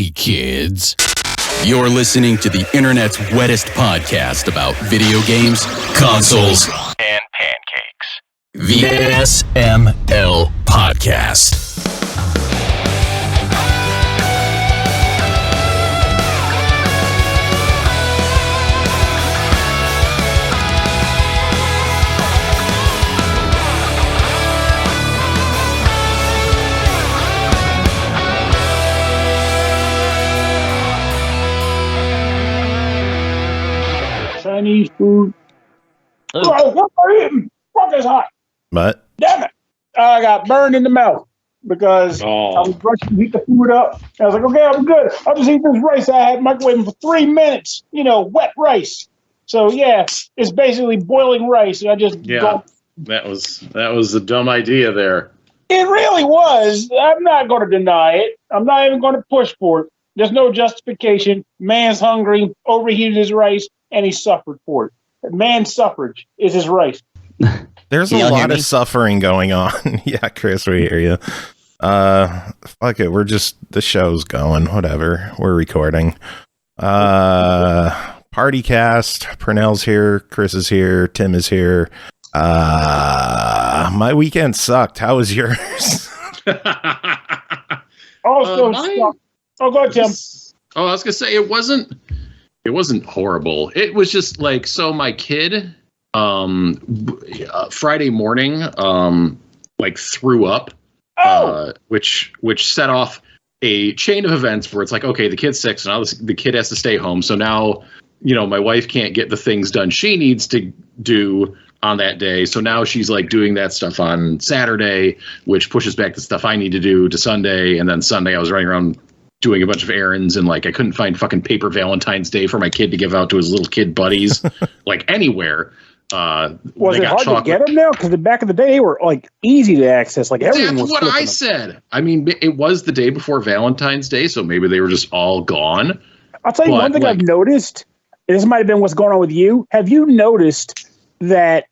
Hey, kids. You're listening to the internet's wettest podcast about video games, consoles, and pancakes. The SML Podcast. Chinese food. Oh, what are you eating? Fuck is hot. What? Damn it. I got burned in the mouth because I was rushing to heat the food up. I was like, okay, I'm good. I'll just eat this rice I had microwaving for 3 minutes. You know, wet rice. So, yeah, it's basically boiling rice. And I just that was a dumb idea there. It really was. I'm not going to deny it. I'm not even going to push for it. There's no justification. Man's hungry, overheated his rice, and he suffered for it. Man's suffrage is his rice. There's a lot of suffering going on. Yeah, Chris, we hear you. Fuck it. The show's going. Whatever. We're recording. PartyCast. Pernell's here. Chris is here. Tim is here. My weekend sucked. How was yours? Go ahead, Tim. I was gonna say it wasn't horrible. It was just like, so my kid Friday morning like threw up, which set off a chain of events where it's like, okay, the kid's sick, so now the kid has to stay home. So now, you know, my wife can't get the things done she needs to do on that day. So now she's like doing that stuff on Saturday, which pushes back the stuff I need to do to Sunday. And then Sunday I was running around doing a bunch of errands, and like I couldn't find fucking paper Valentine's Day for my kid to give out to his little kid buddies, like anywhere. Was it hard to get them now? Because back in the day, they were like easy to access. Like everyone was. That's what I said. I mean, it was the day before Valentine's Day, so maybe they were just all gone. I'll tell you one thing I've noticed. This might have been what's going on with you. Have you noticed that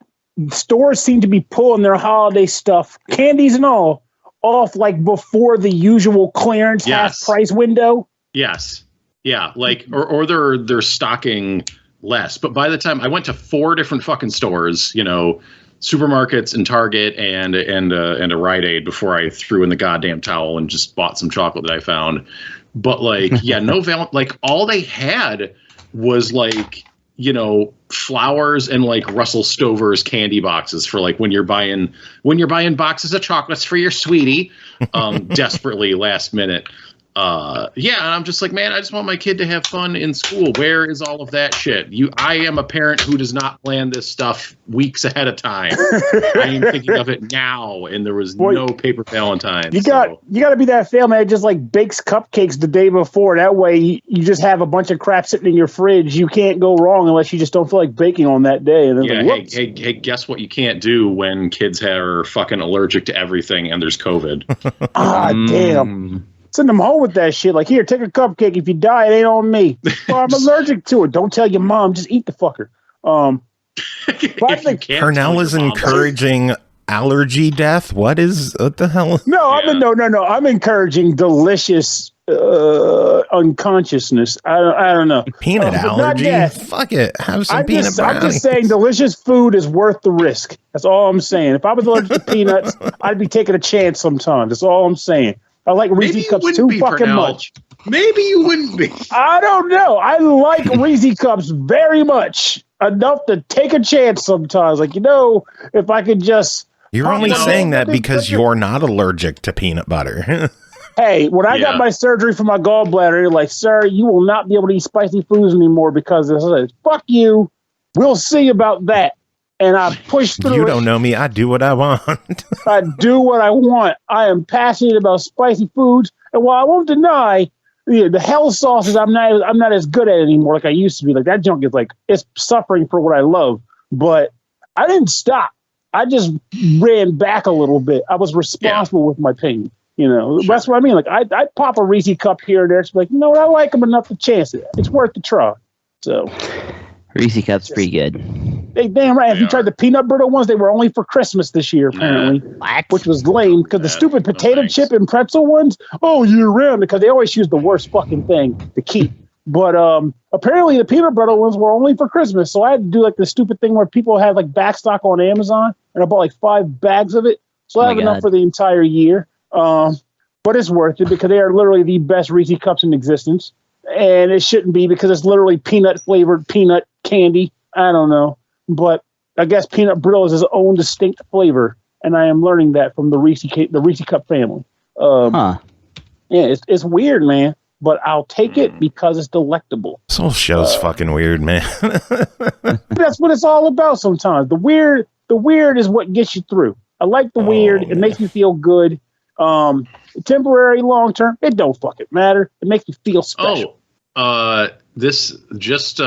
stores seem to be pulling their holiday stuff, candies and all, off like before the usual clearance half price window? Yes. Yeah. Like, or they're stocking less. But by the time I went to 4 different fucking stores, you know, supermarkets and Target and a Rite Aid before I threw in the goddamn towel and just bought some chocolate that I found. But like, like all they had was like, you know, flowers and like Russell Stover's candy boxes for like when you're buying boxes of chocolates for your sweetie, desperately last minute. And I'm just like, man, I just want my kid to have fun in school. Where is all of that shit? I am a parent who does not plan this stuff weeks ahead of time. I am thinking of it now, and there was no paper Valentine. You got to be that family that just like bakes cupcakes the day before. That way, you just have a bunch of crap sitting in your fridge. You can't go wrong unless you just don't feel like baking on that day. And then hey, guess what? You can't do when kids are fucking allergic to everything and there's COVID. Damn. Send them home with that shit. Like, here, take a cupcake. If you die, it ain't on me. Well, I'm allergic to it. Don't tell your mom. Just eat the fucker. But I think Pernell is encouraging allergy death. What the hell? No, I'm encouraging delicious unconsciousness. I don't know. Peanut allergy? Fuck it. Have some peanut brownie. I'm just saying delicious food is worth the risk. That's all I'm saying. If I was allergic to peanuts, I'd be taking a chance sometimes. That's all I'm saying. I like Reese's Cups too fucking much. Maybe you wouldn't be. I don't know. I like Reese's Cups very much. Enough to take a chance sometimes. Like, you know, if I could just... You're only saying that because you're not allergic to peanut butter. Hey, when I got my surgery for my gallbladder, you're like, sir, you will not be able to eat spicy foods anymore because it says, fuck you. We'll see about that. And I pushed through. You don't know me. I do what I want. I do what I want. I am passionate about spicy foods. And while I won't deny the hell sauces, I'm not as good at it anymore like I used to be. Like that junk is like, it's suffering for what I love. But I didn't stop. I just ran back a little bit. I was responsible with my pain. You know, that's what I mean. Like I'd pop a Reese's Cup here and there. It's like, you know what? I like them enough to chance it. It's worth the try. So Reese's Cup's pretty good. Hey, damn right. If you tried the peanut brittle ones, they were only for Christmas this year, apparently, which was lame because the stupid potato chip and pretzel ones, year round, because they always use the worst fucking thing to keep. But apparently the peanut butter ones were only for Christmas, so I had to do like the stupid thing where people had like backstock on Amazon, and I bought like 5 bags of it, so I have enough for the entire year. But it's worth it because they are literally the best Reese cups in existence, and it shouldn't be because it's literally peanut flavored peanut candy. I don't know, but I guess peanut brittle is its own distinct flavor, and I am learning that from the Reese cup family. Yeah, it's weird, man. But I'll take it because it's delectable. This whole show's fucking weird, man. That's what it's all about sometimes. The weird is what gets you through. I like the weird. It makes me feel good. Temporary, long term, it don't fucking matter. It makes me feel special. This just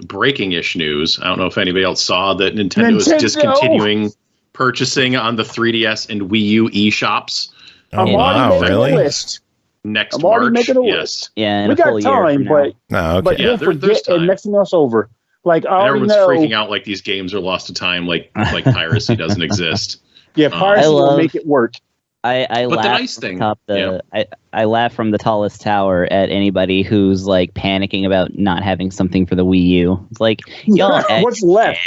breaking-ish news. I don't know if anybody else saw that Nintendo is discontinuing purchasing on the 3DS and Wii U eShops. Oh, wow, really? Next I'm already March, making a yes. list. Yeah, we got time, but yeah, forget and next thing else over. Like everyone's freaking out like these games are lost to time, like piracy doesn't exist. Yeah, piracy will make it work. I laugh. The nice thing, I laugh from the tallest tower at anybody who's like panicking about not having something for the Wii U. It's like, y'all, what's left?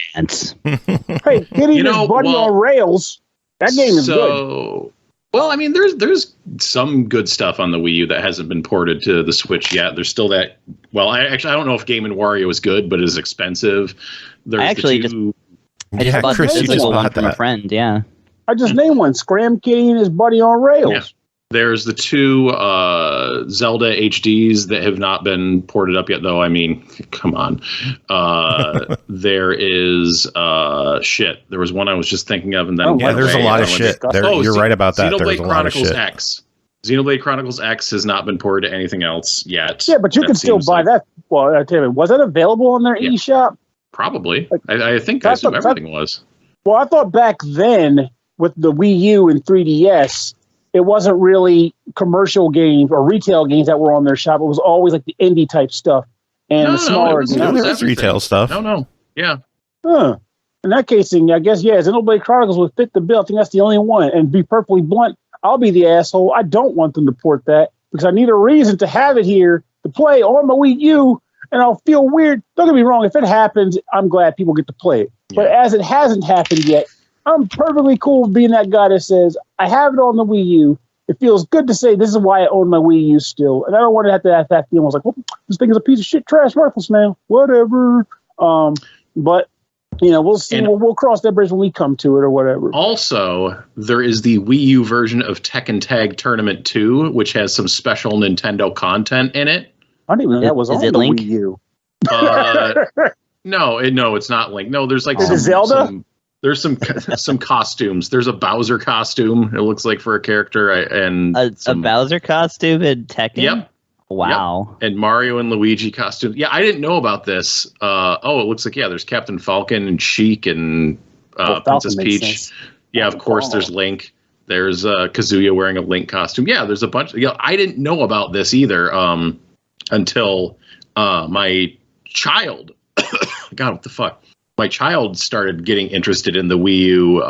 Hey, hitting his buddy on rails. That game is good. Well, I mean, there's some good stuff on the Wii U that hasn't been ported to the Switch yet. There's still that. Well, I don't know if Game & Wario is good, but it is expensive. There's I just bought Chris, you just bought from a friend. Yeah, I just named one: Scram Kitty and his buddy on rails. Yeah. There's the 2 Zelda HDs that have not been ported up yet, though. I mean, come on. There is shit. There was one I was just thinking of, and then there's a lot of shit. You're right about that. There's a lot of shit. Xenoblade Chronicles X has not been ported to anything else yet. Yeah, but you can still buy that. Well, I tell you, was it available on their eShop? Probably. I think I assume everything was. Well, I thought back then with the Wii U and 3DS. It wasn't really commercial games or retail games that were on their shop. It was always like the indie type stuff and the smaller games. There was retail stuff. No. Yeah. Huh. In that case, I guess, Xenoblade Chronicles would fit the bill. I think that's the only one. And be perfectly blunt, I'll be the asshole. I don't want them to port that because I need a reason to have it here to play on my Wii U, and I'll feel weird. Don't get me wrong. If it happens, I'm glad people get to play it. Yeah. But as it hasn't happened yet, I'm perfectly cool with being that guy that says, I have it on the Wii U. It feels good to say this is why I own my Wii U still. And I don't want to have that feeling. I was like, well, this thing is a piece of shit trash worthless now. Whatever. But, we'll see. We'll cross that bridge when we come to it or whatever. Also, there is the Wii U version of Tekken Tag Tournament 2, which has some special Nintendo content in it. I didn't even know that was on the Link? Wii U. No, it's not Link. No, there's like some Zelda? There's some costumes. There's a Bowser costume. It looks like for a character, and a Bowser costume in Tekken. Yep. Wow. Yep. And Mario and Luigi costumes. Yeah, I didn't know about this. It looks like there's Captain Falcon and Sheik and Princess Peach. Sense. Yeah, of course. There's Link. There's Kazuya wearing a Link costume. Yeah, there's a bunch. I didn't know about this either until my child. God, what the fuck. My child started getting interested in the Wii U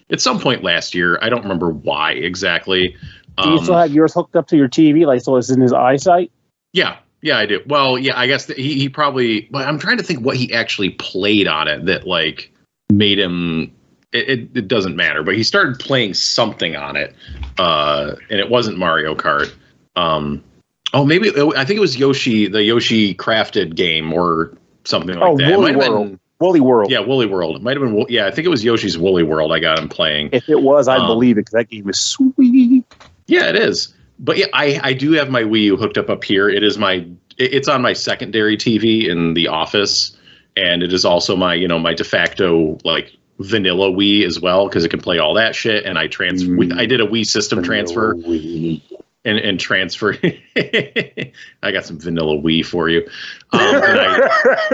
at some point last year. I don't remember why exactly. Do you still have yours hooked up to your TV, so it's in his eyesight? Yeah, I do. Well, yeah, I guess he probably. But I'm trying to think what he actually played on it that made him. It doesn't matter, but he started playing something on it, and it wasn't Mario Kart. Maybe I think it was Yoshi, the Yoshi crafted game or something like that. Woolly World. Woolly World. Yeah, Woolly World. It might have been. Yeah, I think it was Yoshi's Woolly World. I got him playing. If it was, I'd believe it because that game is sweet. Yeah, it is. But yeah, I do have my Wii U hooked up here. It is it's on my secondary TV in the office, and it is also my my de facto vanilla Wii as well because it can play all that shit. And I did a Wii system transfer. And transfer. I got some vanilla Wii for you. I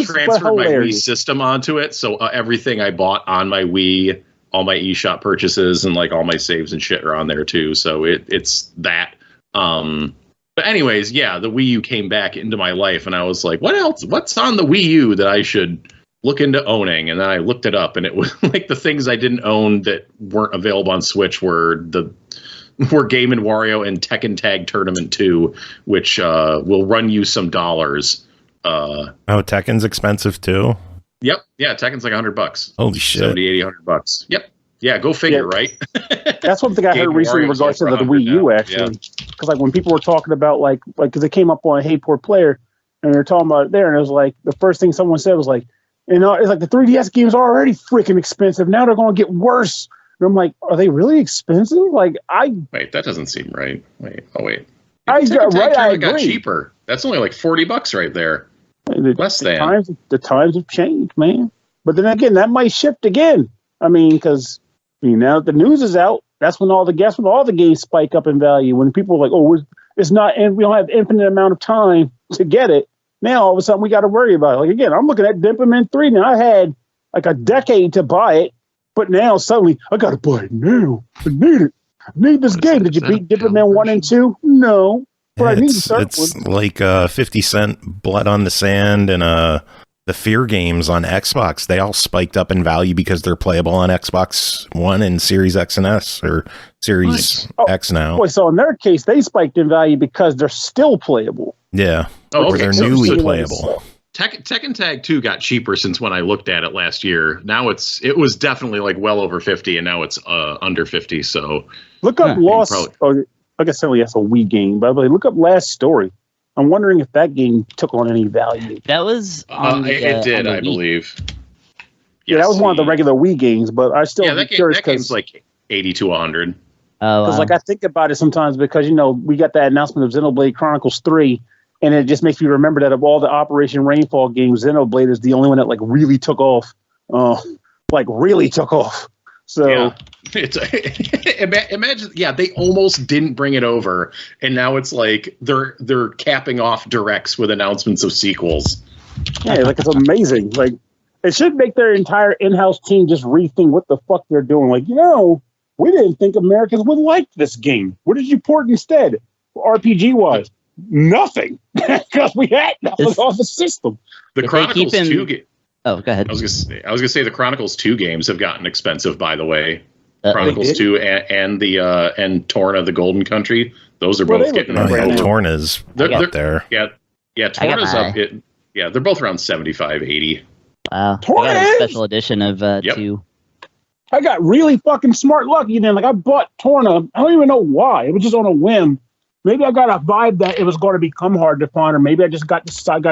transferred my Wii system onto it, so everything I bought on my Wii, all my eShop purchases, and all my saves and shit are on there too. So it's that. But anyways, yeah, the Wii U came back into my life, and I was like, what else? What's on the Wii U that I should look into owning, and then I looked it up, and it was like the things I didn't own that weren't available on Switch were Game & Wario and Tekken Tag Tournament 2, which will run you some dollars. Tekken's expensive too. Yep, yeah, Tekken's like $100. Holy shit, 70, 80, $100. Yep, yeah, go figure, right? That's one thing I heard recently in regards to the Wii U, actually, because like when people were talking about like because it came up on Hey Poor Player, and they're talking about it there, and it was like the first thing someone said was like, it's like the 3DS games are already freaking expensive. Now they're going to get worse. And I'm like, are they really expensive? Like wait, that doesn't seem right. Wait. I agree. Got cheaper. That's only like $40 right there. The times have changed, man. But then again, that might shift again. I mean, because now the news is out. That's when all the games spike up in value. When people are like, "Oh, it's not, and we don't have infinite amount of time to get it." Now all of a sudden we got to worry about it. Like again, I'm looking at Dimperman 3 now. I had like a decade to buy it, but now suddenly I got to buy it now. I need it. I need this game. Did you beat Dimperman 1 and 2? No. But I need to start it's like 50 Cent Blood on the Sand and the Fear games on Xbox. They all spiked up in value because they're playable on Xbox One and Series X and S or Series X now. Boy, so in their case, they spiked in value because they're still playable. Yeah. Or they're newly playable. Tekken Tag 2 got cheaper since when I looked at it last year. Now it was definitely like well over 50, and now it's under 50. So look up Lost. I guess certainly that's a Wii game, but look up Last Story. I'm wondering if that game took on any value. That was it did, I believe. Yeah, that was one of the regular Wii games, but I still curious that game's like 80 to 100. Because like I think about it sometimes because we got that announcement of Xenoblade Chronicles 3, and it just makes me remember that of all the Operation Rainfall games, Xenoblade is the only one that like really took off. So yeah. It's imagine, they almost didn't bring it over, and now it's like they're capping off directs with announcements of sequels. Yeah, like it's amazing. Like it should make their entire in-house team just rethink what the fuck they're doing. Like we didn't think Americans would like this game. What did you port instead? RPG wise, nothing, because we had nothing on the system. The Chronicles 2 game. Oh, go ahead. I was gonna say the Chronicles 2 games have gotten expensive, by the way. Chronicles 2 and Torna, the Golden Country. Those are both getting up. Torna's up there. Yeah, Torna's up. They're both around 75, 80. Wow. I got a special edition of 2. I got really fucking smart lucky then. Like I bought Torna. I don't even know why. It was just on a whim. Maybe I got a vibe that it was going to become hard to find, or maybe I just got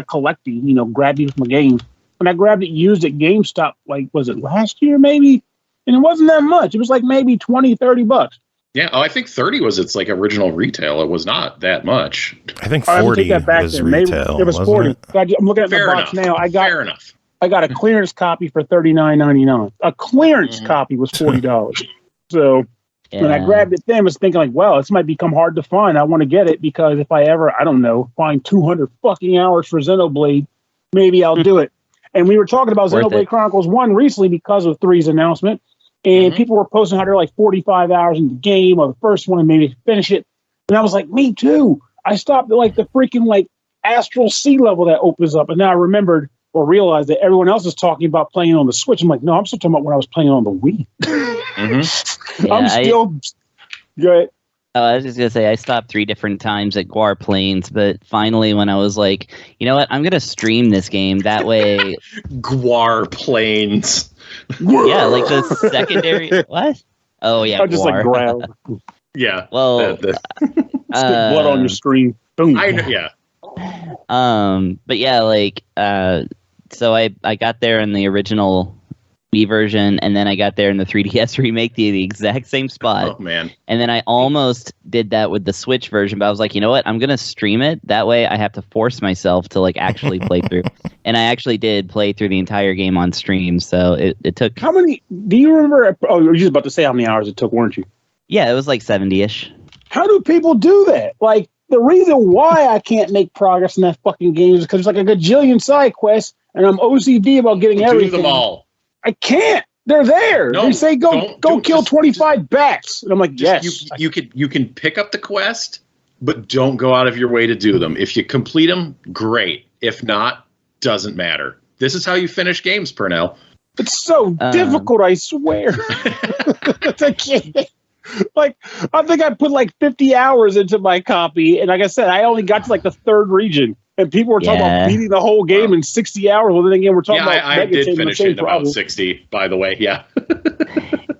collecting, grabbed these from my games. And I grabbed it used at GameStop, like, was it last year maybe? And it wasn't that much. It was like maybe $20-$30. Yeah, I think 30 was its like original retail. It was not that much. I think 40 was retail. Maybe it was 40. I'm looking at the box now. Fair enough. I got a clearance copy for $39.99. A clearance copy was $40. So when I grabbed it then, I was thinking like, well, this might become hard to find. I want to get it because if I ever, I don't know, find 200 fucking hours for Xenoblade, maybe I'll do it. And we were talking about Xenoblade Chronicles 1 recently because of 3's announcement. And people were posting how they're like 45 hours in the game or the first one and maybe finish it. And I was like, me too. I stopped at like the freaking like astral sea level that opens up. And now I remembered or realized that everyone else is talking about playing on the Switch. I'm like, no, I'm still talking about when I was playing on the Wii. I'm still good. I was just going to say, I stopped 3 different times at Guar Plains, but finally when I was like, you know what, I'm going to stream this game. That way... Guar Plains. Yeah, like the secondary... What? Oh, yeah, just like ground. Yeah. Well... blood on your screen. Boom. I know, yeah. But yeah, like, so I got there in the original Wii version, and then I got there in the 3DS remake, the exact same spot. Oh, man. And then I almost did that with the Switch version, but I was like, you know what? I'm going to stream it. That way I have to force myself to, like, actually play through. And I actually did play through the entire game on stream, so it took... How many... Do you remember... Oh, you were just about to say how many hours it took, weren't you? Yeah, it was like 70-ish. How do people do that? Like, the reason why I can't make progress in that fucking game is because there's like a gajillion side quests, and I'm OCD about getting everything. Do them all. I can't. They're there. No, they say go kill 25 bats, and I'm like, yes. You can pick up the quest, but don't go out of your way to do them. If you complete them, great. If not, doesn't matter. This is how you finish games, Pernell. It's so difficult, I swear. I can't. Like, I think I put like 50 hours into my copy, and like I said, I only got to like the third region, and people were talking about beating the whole game in 60 hours. Well, then again, we're talking about I did finish it in about 60, by the way. Yeah.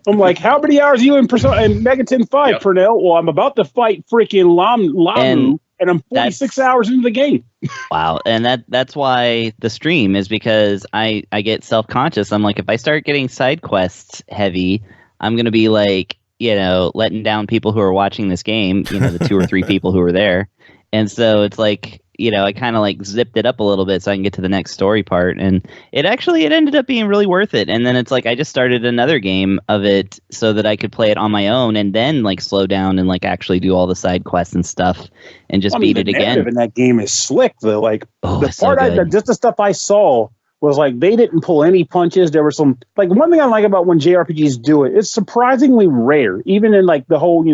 I'm like, how many hours are you in Megaton 5, Pernell? Well, I'm about to fight freaking Lamu, and I'm 46 hours into the game. Wow. And that's why the stream is, because I get self-conscious. I'm like, if I start getting side quests heavy, I'm going to be like, letting down people who are watching this game, the 2 or 3 people who are there. And so it's like, I kind of like zipped it up a little bit so I can get to the next story part. And it ended up being really worth it. And then it's like, I just started another game of it so that I could play it on my own and then like slow down and like actually do all the side quests and stuff and just beat it again. And that game is slick though. Like the part just the stuff I saw was like, they didn't pull any punches. There were some, like, one thing I like about when JRPGs do it, it's surprisingly rare. Even in like the whole,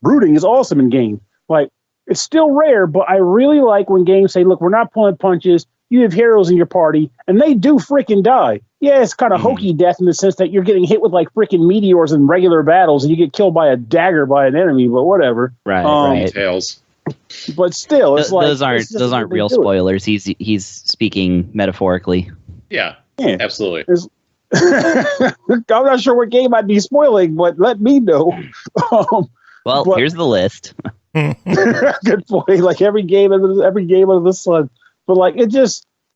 brooding is awesome in game. Like, it's still rare, but I really like when games say, look, we're not pulling punches. You have heroes in your party, and they do freaking die. Yeah, it's kind of hokey death in the sense that you're getting hit with like freaking meteors in regular battles, and you get killed by a dagger by an enemy, but whatever. Right. Details. But still, it's like those aren't real spoilers. He's speaking metaphorically. Yeah, absolutely. I'm not sure what game I'd be spoiling, but let me know. Here's the list. Good point. Like every game under the sun. But like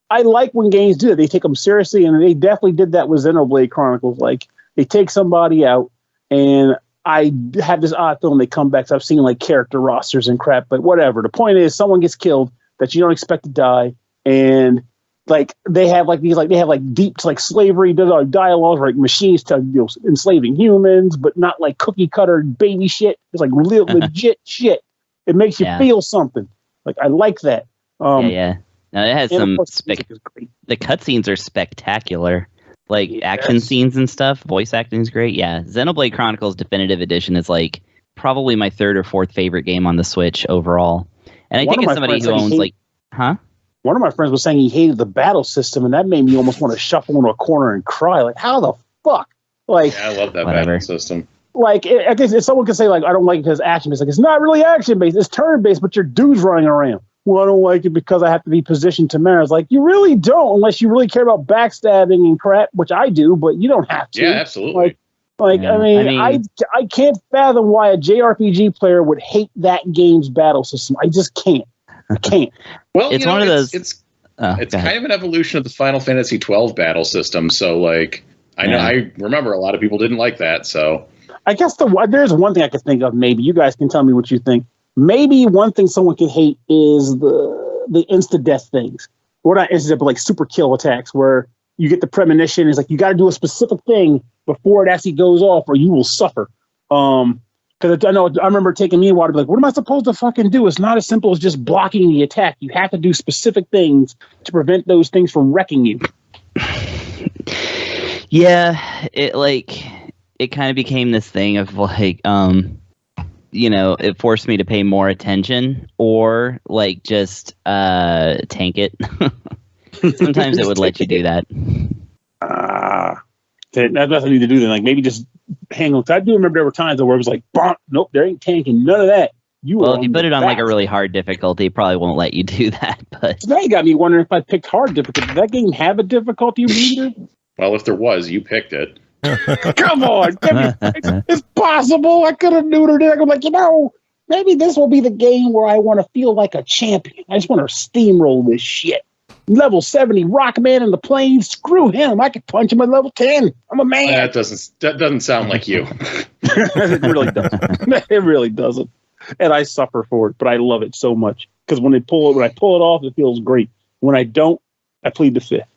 I like when games do it. They take them seriously, and they definitely did that with Xenoblade Chronicles. Like they take somebody out, and I have this odd feeling they come back. So I've seen like character rosters and crap, but whatever. The point is, someone gets killed that you don't expect to die, and like they have like these, like they have like deep like slavery dialogue, like machines to enslaving humans, but not like cookie cutter baby shit. It's like real legit shit. It makes you feel something. Like I like that. No, it has some the cutscenes are spectacular. Like action scenes and stuff. Voice acting is great. Yeah, Xenoblade Chronicles Definitive Edition is like probably my 3rd or 4th favorite game on the Switch overall. And I think as somebody who owns one of my friends was saying he hated the battle system, and that made me almost want to shuffle into a corner and cry. Like, how the fuck? Like, yeah, I love that battle system. Like, I guess if someone could say, like, I don't like it because it's action-based. Like, it's not really action-based. It's turn-based, but your dude's running around. Well, I don't like it because I have to be positioned to mirror. It's like, you really don't, unless you really care about backstabbing and crap, which I do, but you don't have to. Yeah, absolutely. I can't fathom why a JRPG player would hate that game's battle system. I just can't. I can't. Well, it's one of those. It's kind of an evolution of the Final Fantasy XII battle system. So, like, I remember a lot of people didn't like that. So, I guess there's one thing I could think of. Maybe you guys can tell me what you think. Maybe one thing someone could hate is the insta death things. Or not instant, but like super kill attacks, where you get the premonition. It's like you got to do a specific thing before it actually goes off, or you will suffer. Because I remember taking me a while to be like, what am I supposed to fucking do? It's not as simple as just blocking the attack. You have to do specific things to prevent those things from wrecking you. Yeah, it kind of became this thing of like, it forced me to pay more attention or like just tank it. Sometimes it would let you do that. That's nothing you need to do then. Like maybe just hang on. I do remember there were times where it was like, bonk, nope, there ain't tanking, none of that. If you put it on like a really hard difficulty, it probably won't let you do that. But so now you got me wondering if I picked hard difficulty. Did that game have a difficulty meter? Well, if there was, you picked it. Come on, it's possible. I could have neutered it. I'm like, maybe this will be the game where I want to feel like a champion. I just want to steamroll this shit. Level 70 Rockman in the plains. Screw him. I could punch him at level 10. I'm a man. That doesn't sound like you. It really doesn't. It really doesn't. And I suffer for it, but I love it so much because when I pull it off, it feels great. When I don't, I plead the fifth.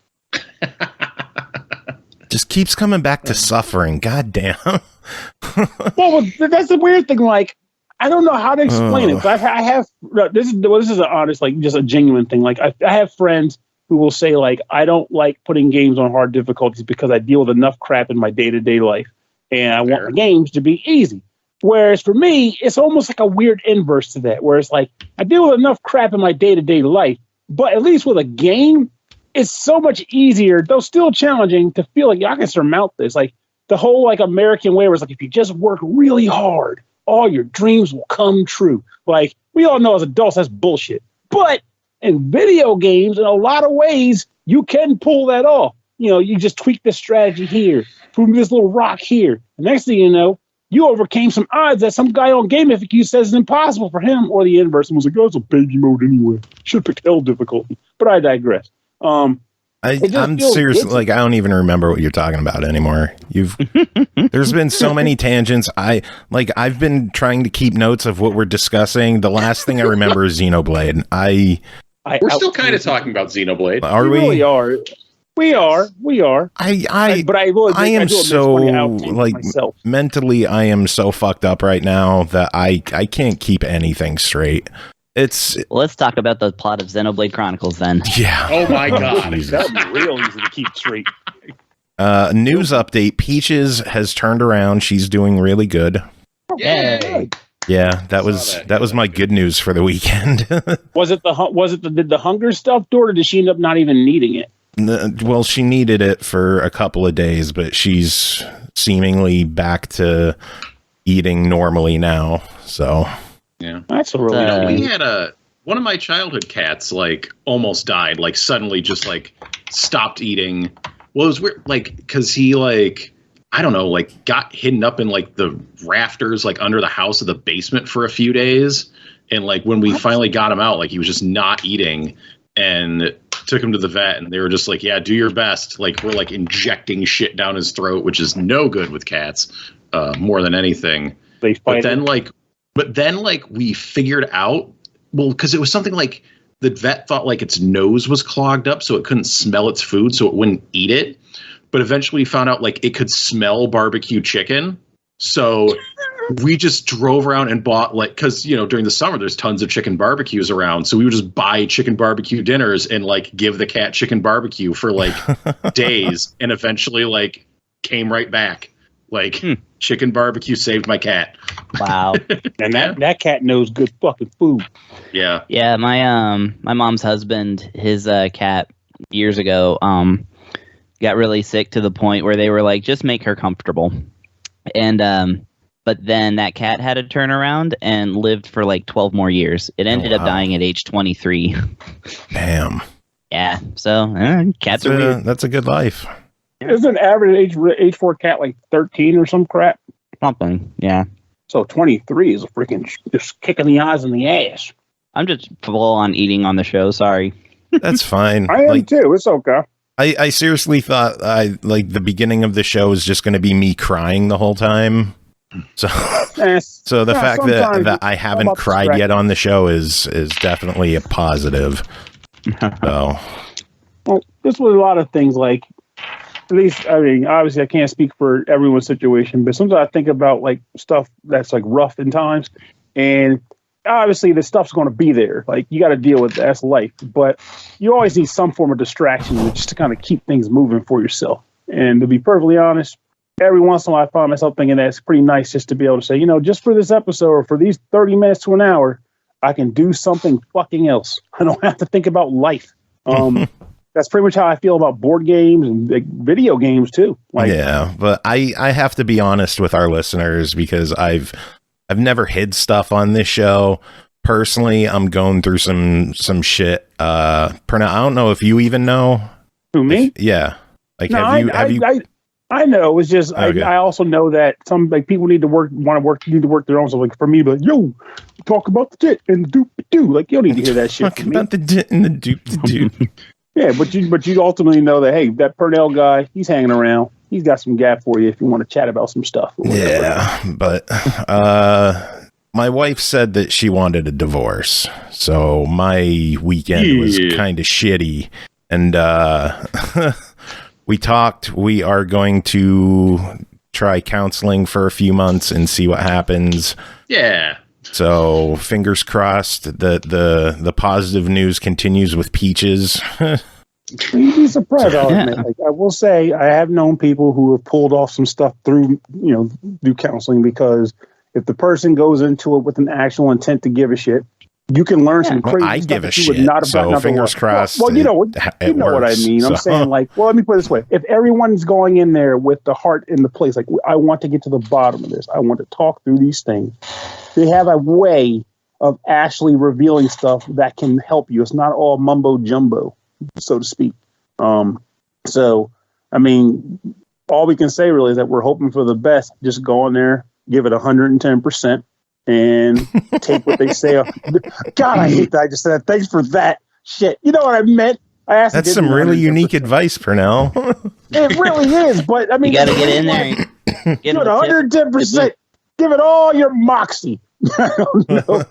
Just keeps coming back to suffering. God damn. Well, that's the weird thing. Like, I don't know how to explain it. But I have this is an honest, like, just a genuine thing. Like, I have friends who will say, like, I don't like putting games on hard difficulties because I deal with enough crap in my day-to-day life, and I want the games to be easy. Whereas for me, it's almost like a weird inverse to that, where it's like I deal with enough crap in my day-to-day life, but at least with a game, it's so much easier, though still challenging, to feel like I can surmount this. Like the whole like American way was like, if you just work really hard, all your dreams will come true. Like we all know as adults, that's bullshit. But in video games, in a lot of ways, you can pull that off. You know, you just tweak this strategy here, prove this little rock here. The next thing you know, you overcame some odds that some guy on Gamification says is impossible for him, or the inverse, and was like, oh, it's a baby mode anyway. Should pick hell difficulty. But I digress. I'm seriously like I don't even remember what you're talking about anymore. There's been so many tangents. I've been trying to keep notes of what we're discussing. The last thing I remember is Xenoblade. We're still kind of talking about Xenoblade. Are we? Really are. We are. I am so like mentally. I am so fucked up right now that I can't keep anything straight. Let's talk about the plot of Xenoblade Chronicles then. Yeah. Oh my god. That'd be real easy to keep straight. News update. Peaches has turned around. She's doing really good. Yay. Yeah, that was my good news for the weekend. Did the hunger stuff do it, or did she end up not even needing it? Well, she needed it for a couple of days, but she's seemingly back to eating normally now. So yeah, that's a really. We had one of my childhood cats like almost died, like suddenly just like stopped eating. Well, it was weird, like because he like I don't know, like got hidden up in like the rafters, like under the house of the basement for a few days, and like when we finally got him out, like he was just not eating, and took him to the vet, and they were just like, yeah, do your best. Like we're like injecting shit down his throat, which is no good with cats, more than anything. But then we figured out, well, because it was something like the vet thought like its nose was clogged up so it couldn't smell its food, so it wouldn't eat it. But eventually we found out like it could smell barbecue chicken. So we just drove around and bought like, because, you know, during the summer, there's tons of chicken barbecues around. So we would just buy chicken barbecue dinners and like give the cat chicken barbecue for like days, and eventually like came right back. Like chicken barbecue saved my cat. Wow. And that cat knows good fucking food. Yeah. Yeah. My mom's husband, his cat years ago, got really sick to the point where they were like, just make her comfortable. And, but then that cat had a turnaround and lived for like 12 more years. It ended up dying at age 23. Damn. Yeah. So cats are weird. That's a good life. Isn't average age for a cat like 13 or some crap? Something. Yeah. So 23 is a freaking just kicking the eyes in the ass. I'm just full on eating on the show. Sorry. That's fine. I am too. It's okay. I seriously thought the beginning of the show was just going to be me crying the whole time. So, so the fact that I haven't cried yet on the show is definitely a positive. So, well, this was a lot of things. Like, at least, I mean, obviously, I can't speak for everyone's situation, but sometimes I think about like stuff that's like rough in times, and obviously, the stuff's going to be there. Like, you got to deal with that. That's life. But you always need some form of distraction just to kind of keep things moving for yourself. And to be perfectly honest, every once in a while, I find myself thinking that it's pretty nice just to be able to say, you know, just for this episode or for these 30 minutes to an hour, I can do something fucking else. I don't have to think about life. That's pretty much how I feel about board games and like, video games, too. Like, yeah, but I have to be honest with our listeners because I've never hid stuff on this show. Personally, I'm going through some shit. Pernell, I don't know if you even know. Who, me? Yeah. Like, no, have you? I know. It's just okay. I also know that some like people need to work their own. So like for me, to be like, yo, talk about the dit and the doop do. Like you don't need to hear that shit. Talk about the dit and the doop do. Yeah, but you ultimately know that hey, that Pernell guy, he's hanging around. He's got some gap for you if you want to chat about some stuff. Yeah, but my wife said that she wanted a divorce, so my weekend was kind of shitty. And we talked. We are going to try counseling for a few months and see what happens. Yeah. So fingers crossed that the positive news continues with Peaches. You'd be surprised. Like, I will say I have known people who have pulled off some stuff through counseling, because if the person goes into it with an actual intent to give a shit, You can learn some Well, crazy I stuff give a that you would shit. not have So gotten fingers crossed. Well, you know what I works, mean. I'm so. saying, like, well, let me put it this way: if everyone's going in there with the heart in the place, like, I want to get to the bottom of this. I want to talk through these things. They have a way of actually revealing stuff that can help you. It's not all mumbo jumbo, so to speak. So, I mean, all we can say really is that we're hoping for the best. Just go in there, give it 110%. And take what they say. God, I hate that. I just said thanks for that shit. You know what I meant? That's some really unique advice, Pernell. It really is, but I mean, You got to get in there. Give it 110%. Give it all your moxie. I don't know,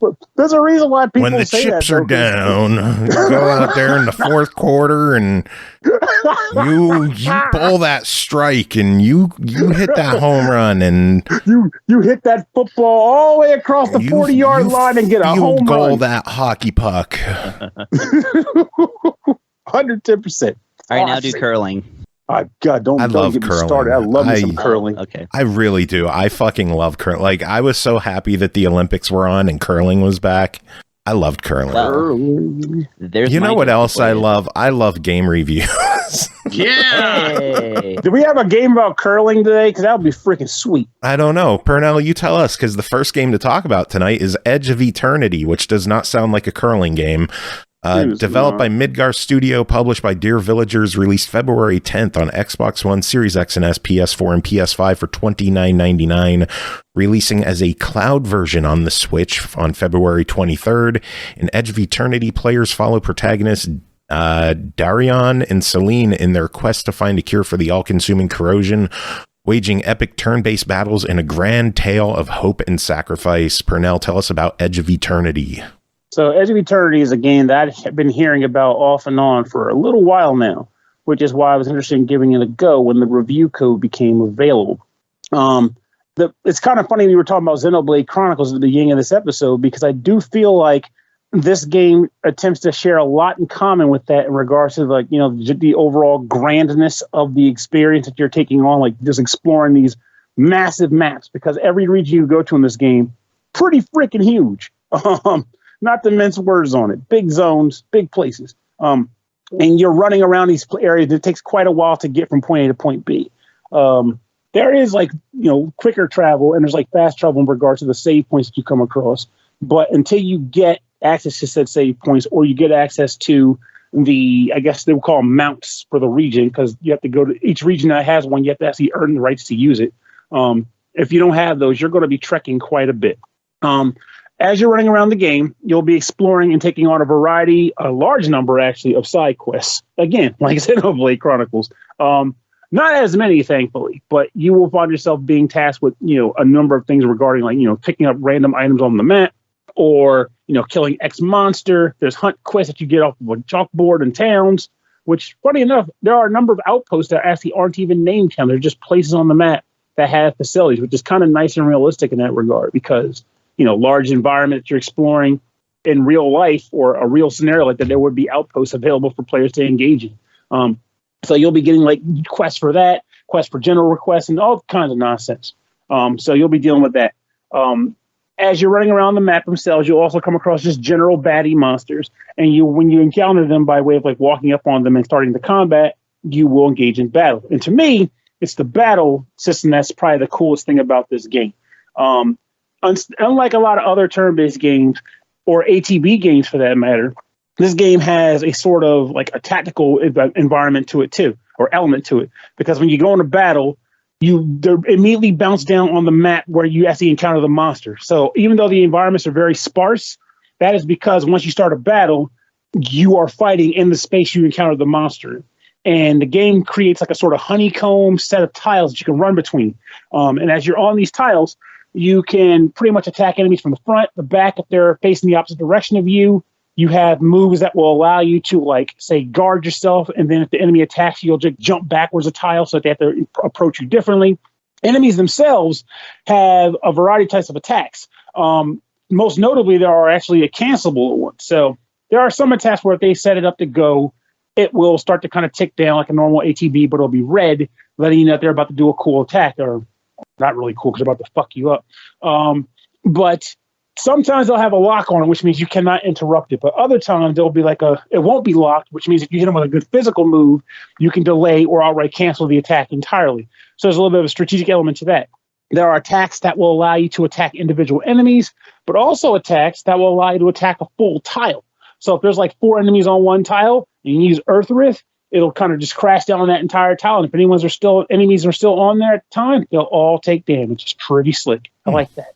but there's a reason why people when the say chips that, are down, go out there in the fourth quarter and you pull that strike and you hit that home run and you hit that football all the way across the 40-yard line and get a home goal run. That hockey puck. 110%. All right, now do curling. God, don't love get me curling. started. I love me some curling. Okay. I really do. I fucking love curling. Like, I was so happy that the Olympics were on and curling was back. I loved curling. Well, you know what else I love? I love game reviews. Yeah. Hey. Do we have a game about curling today? Because that would be freaking sweet. I don't know. Pernell, you tell us, because the first game to talk about tonight is Edge of Eternity, which does not sound like a curling game. Developed by Midgar Studio, published by Dear Villagers, released February 10th on Xbox One, Series X and S, PS4, and PS5 for $29.99, releasing as a cloud version on the Switch on February 23rd. In Edge of Eternity, players follow protagonists Darion and Celine in their quest to find a cure for the all-consuming corrosion, waging epic turn-based battles in a grand tale of hope and sacrifice. Pernell, tell us about Edge of Eternity. So Edge of Eternity is a game that I've been hearing about off and on for a little while now, which is why I was interested in giving it a go when the review code became available. It's kind of funny we were talking about Xenoblade Chronicles at the beginning of this episode, because I do feel like this game attempts to share a lot in common with that in regards to, like, you know, the overall grandness of the experience that you're taking on, like just exploring these massive maps, because every region you go to in this game, pretty freaking huge. Not to mince words on it. Big zones, big places. And you're running around these areas. It takes quite a while to get from point A to point B. There is, like, you know, quicker travel, and there's like fast travel in regards to the save points that you come across. But until you get access to said save points, or you get access to the, I guess they would call them mounts for the region, because you have to go to each region that has one, you have to actually earn the rights to use it. If you don't have those, you're going to be trekking quite a bit. As you're running around the game, you'll be exploring and taking on a large number, actually, of side quests. Again, like Xenoblade Chronicles. Not as many, thankfully, but you will find yourself being tasked with, you know, a number of things regarding, like, you know, picking up random items on the map, or, you know, killing X monster. There's hunt quests that you get off of a chalkboard in towns, which, funny enough, there are a number of outposts that actually aren't even named towns. They're just places on the map that have facilities, which is kind of nice and realistic in that regard, because, you know, large environment that you're exploring in real life, or a real scenario like that, there would be outposts available for players to engage in. So you'll be getting, like, quests for that, quests for general requests, and all kinds of nonsense. So you'll be dealing with that. As you're running around the map themselves, you'll also come across just general baddie monsters. And when you encounter them by way of, like, walking up on them and starting the combat, you will engage in battle. And to me, it's the battle system that's probably the coolest thing about this game. Unlike a lot of other turn-based games, or ATB games for that matter, this game has a sort of like a tactical environment to it too, or element to it. Because when you go into battle, they're immediately bounce down on the map where you actually encounter the monster. So even though the environments are very sparse, that is because once you start a battle, you are fighting in the space you encounter the monster. And the game creates like a sort of honeycomb set of tiles that you can run between. And as you're on these tiles, you can pretty much attack enemies from the front, the back, if they're facing the opposite direction of you. You have moves that will allow you to, like, say, guard yourself, and then if the enemy attacks you, you'll just jump backwards a tile so that they have to approach you differently. Enemies themselves have a variety of types of attacks. Most notably, there are actually a cancelable one. So there are some attacks where if they set it up to go, it will start to kind of tick down like a normal ATB, but it'll be red, letting you know that they're about to do a cool attack, or not really cool because they're about to fuck you up. But sometimes they'll have a lock on it, which means you cannot interrupt it. But other times there'll be it won't be locked, which means if you hit them with a good physical move, you can delay or outright cancel the attack entirely. So there's a little bit of a strategic element to that. There are attacks that will allow you to attack individual enemies, but also attacks that will allow you to attack a full tile. So if there's like 4 enemies on one tile, and you use Earth Rift, it'll kind of just crash down that entire tile. And if enemies are still on there at the time, they'll all take damage. It's pretty slick. I like that.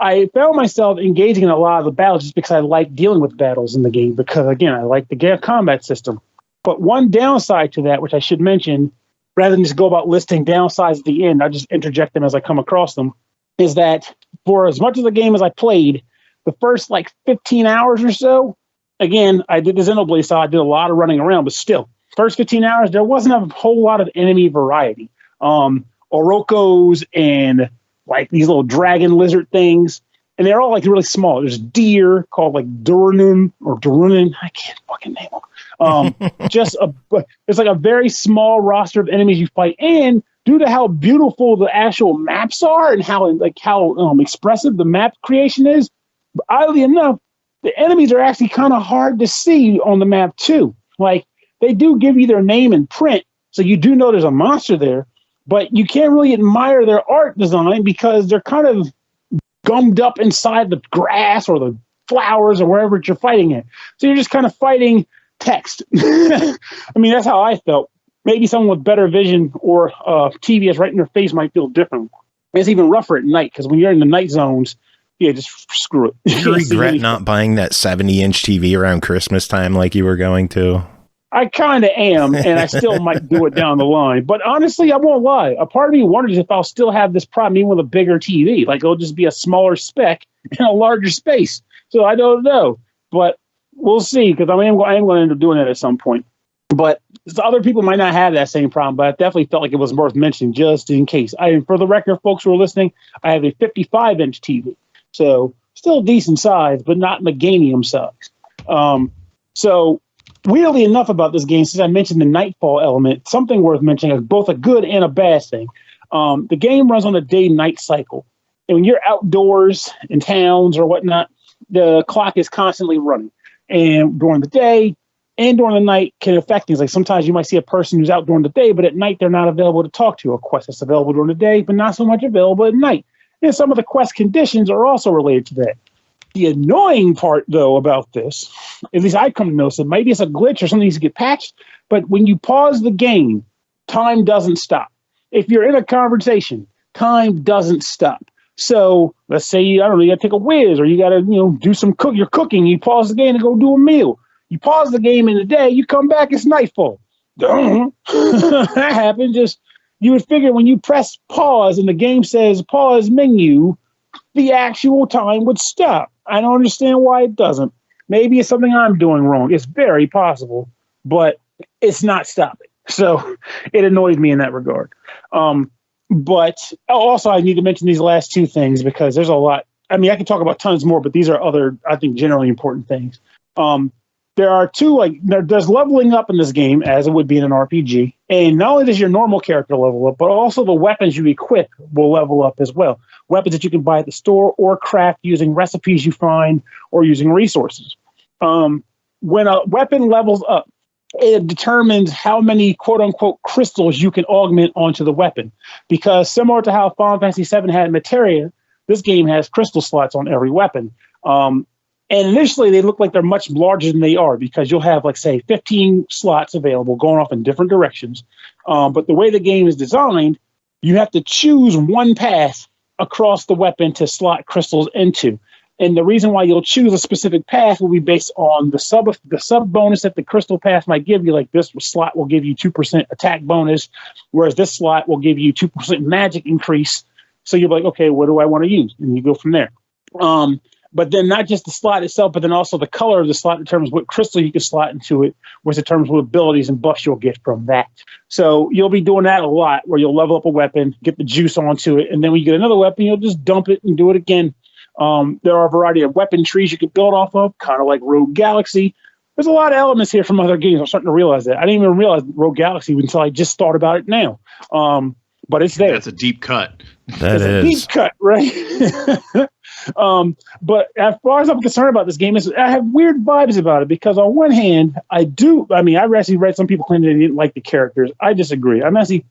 I found myself engaging in a lot of the battles just because I like dealing with battles in the game because, again, I like the combat system. But one downside to that, which I should mention, rather than just go about listing downsides at the end, I just interject them as I come across them, is that for as much of the game as I played, the first 15 hours or so, again, I did the Xenoblade, so I did a lot of running around, but still, first 15 hours, there wasn't a whole lot of enemy variety. Orokos and these little dragon lizard things, and they're all really small. There's deer called Durunin or Durunin. I can't fucking name them. It's a very small roster of enemies you fight, and due to how beautiful the actual maps are and how expressive the map creation is, oddly enough, the enemies are actually kind of hard to see on the map too. They do give you their name in print, so you do know there's a monster there, but you can't really admire their art design because they're kind of gummed up inside the grass or the flowers or wherever you're fighting it. So you're just kind of fighting text. I mean, that's how I felt. Maybe someone with better vision or TV that's right in their face might feel different. It's even rougher at night because when you're in the night zones, yeah, just screw it. You regret not buying that 70-inch TV around Christmas time like you were going to? I kind of am, and I still might do it down the line. But honestly, I won't lie. A part of me wonders if I'll still have this problem even with a bigger TV. It'll just be a smaller spec in a larger space. So I don't know. But we'll see, because I am going to end up doing that at some point. But other people might not have that same problem, but I definitely felt like it was worth mentioning just in case. For the record, folks who are listening, I have a 55-inch TV. So still decent size, but not meganium size. So weirdly enough about this game, since I mentioned the nightfall element, something worth mentioning is both a good and a bad thing. The game runs on a day-night cycle. And when you're outdoors in towns or whatnot, the clock is constantly running. And during the day and during the night can affect things. Sometimes you might see a person who's out during the day, but at night they're not available to talk to. A quest that's available during the day, but not so much available at night. And some of the quest conditions are also related to that. The annoying part, though, about this, at least I come to notice it, maybe it's a glitch or something needs to get patched, but when you pause the game, time doesn't stop. If you're in a conversation, time doesn't stop. So let's say, you got to take a whiz or you got to, do some you're cooking, you pause the game to go do a meal. You pause the game in the day, you come back, it's nightfall. That happened. You would figure when you press pause and the game says pause menu, the actual time would stop. I don't understand why it doesn't. Maybe it's something I'm doing wrong. It's very possible, but it's not stopping. So it annoys me in that regard. But also I need to mention these last two things because there's a lot. I mean, I could talk about tons more, but these are other, I think, generally important things. There are two, there's leveling up in this game, as it would be in an RPG. And not only does your normal character level up, but also the weapons you equip will level up as well. Weapons that you can buy at the store or craft using recipes you find or using resources. When a weapon levels up, it determines how many quote-unquote crystals you can augment onto the weapon. Because similar to how Final Fantasy VII had materia, this game has crystal slots on every weapon. And initially, they look like they're much larger than they are because you'll have, 15 slots available going off in different directions. But the way the game is designed, you have to choose one path across the weapon to slot crystals into. And the reason why you'll choose a specific path will be based on the sub bonus that the crystal path might give you. Like this slot will give you 2% attack bonus, whereas this slot will give you 2% magic increase. So you're like, okay, what do I want to use? And you go from there. But then not just the slot itself, but then also the color of the slot determines what crystal you can slot into it, which determines what abilities and buffs you'll get from that. So you'll be doing that a lot, where you'll level up a weapon, get the juice onto it, and then when you get another weapon, you'll just dump it and do it again. There are a variety of weapon trees you can build off of, kind of like Rogue Galaxy. There's a lot of elements here from other games. I'm starting to realize that. I didn't even realize Rogue Galaxy until I just thought about it now. But it's there. That's a deep cut. That is a deep cut, right? But as far as I'm concerned about this game, I have weird vibes about it because on one hand, I've actually read some people claim they didn't like the characters. I disagree. I actually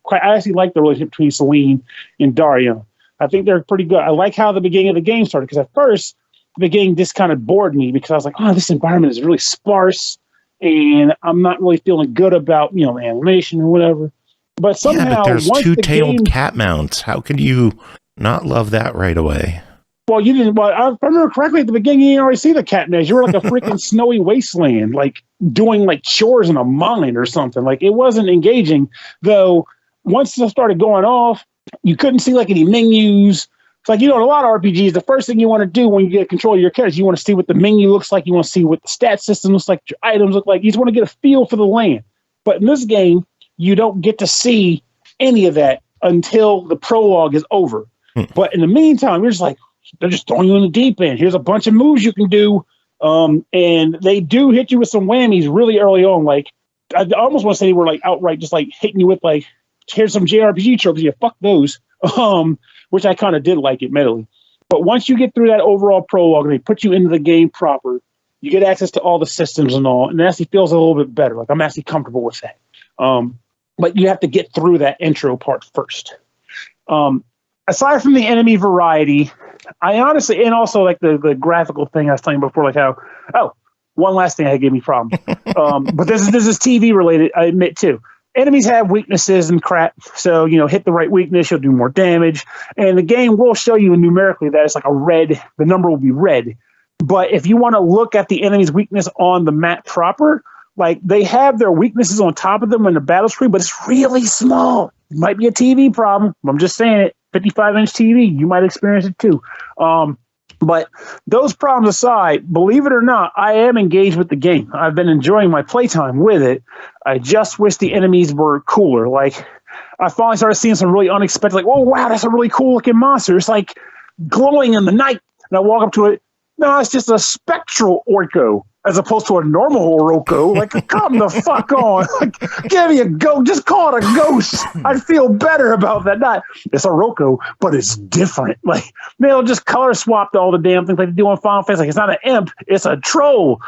like the relationship between Celine and Dario. I think they're pretty good. I like how the beginning of the game started because at first the beginning just kind of bored me because I was like, oh, this environment is really sparse and I'm not really feeling good about, the animation or whatever. But somehow, there's two-tailed cat mounts. How could you not love that right away? Well, you didn't. Well, if I remember correctly, at the beginning, you didn't already see the cat mounts. You were like a freaking snowy wasteland, like doing like chores in a mine or something. Like it wasn't engaging. Though once it started going off, you couldn't see like any menus. It's like, in a lot of RPGs, the first thing you want to do when you get control of your characters, you want to see what the menu looks like. You want to see what the stat system looks like, your items look like. You just want to get a feel for the land. But in this game, you don't get to see any of that until the prologue is over. But in the meantime, you're just like, they're just throwing you in the deep end. Here's a bunch of moves you can do. And they do hit you with some whammies really early on. Like, I almost want to say they were like outright just like hitting you with like, here's some JRPG tropes. Yeah, fuck those. Which I kind of did like, admittedly. But once you get through that overall prologue and they put you into the game proper, you get access to all the systems and all, and it actually feels a little bit better. Like, I'm actually comfortable with that. But you have to get through that intro part first. Aside from the enemy variety, I honestly, and also like the graphical thing I was telling you before, like how, one last thing that gave me problems. But this is TV related, I admit too. Enemies have weaknesses and crap. So, hit the right weakness, you'll do more damage. And the game will show you numerically that it's like the number will be red. But if you want to look at the enemy's weakness on the map proper, like they have their weaknesses on top of them in the battle screen, but it's really small. It might be a TV problem. I'm just saying it. 55-inch TV, you might experience it too. But those problems aside, believe it or not, I am engaged with the game. I've been enjoying my playtime with it. I just wish the enemies were cooler. Like, I finally started seeing some really unexpected, like, oh, wow, that's a really cool looking monster. It's like glowing in the night. And I walk up to it. No, it's just a spectral Orko as opposed to a normal Orko. Like, come the fuck on. Like, give me a ghost. Just call it a ghost. I'd feel better about that. It's a Orko, but it's different. Like, they'll just color swap all the damn things like they do on Final Fantasy. Like, it's not an imp. It's a troll.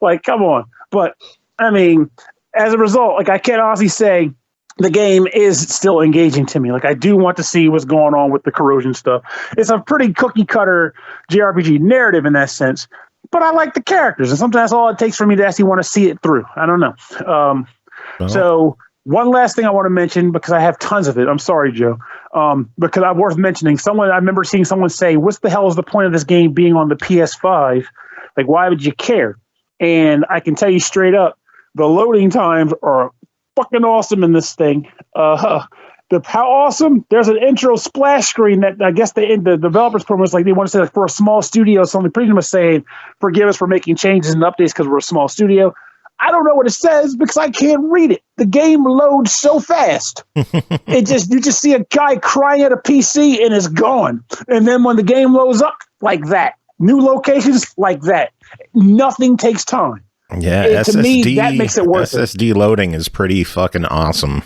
Like, come on. But, I mean, as a result, like, I can't honestly say the game is still engaging to me. Like, I do want to see what's going on with the corrosion stuff. It's a pretty cookie cutter JRPG narrative in that sense, but I like the characters, and sometimes that's all it takes for me to actually want to see it through. I don't know. So one last thing I want to mention, because I have tons of it. I'm sorry, Joe. Because I'm worth mentioning. I remember seeing someone say, "What the hell is the point of this game being on the PS5? Like, why would you care?" And I can tell you straight up, the loading times are fucking awesome in this thing. How awesome? There's an intro splash screen that I guess the developers promised, like they want to say, like, for a small studio, something pretty much saying, forgive us for making changes and updates because we're a small studio. I don't know what it says because I can't read it. The game loads so fast. You just see a guy crying at a PC and it's gone. And then when the game loads up, like that, new locations like that, nothing takes time. Yeah, SSD, to me, that makes it worth SSD loading is pretty fucking awesome.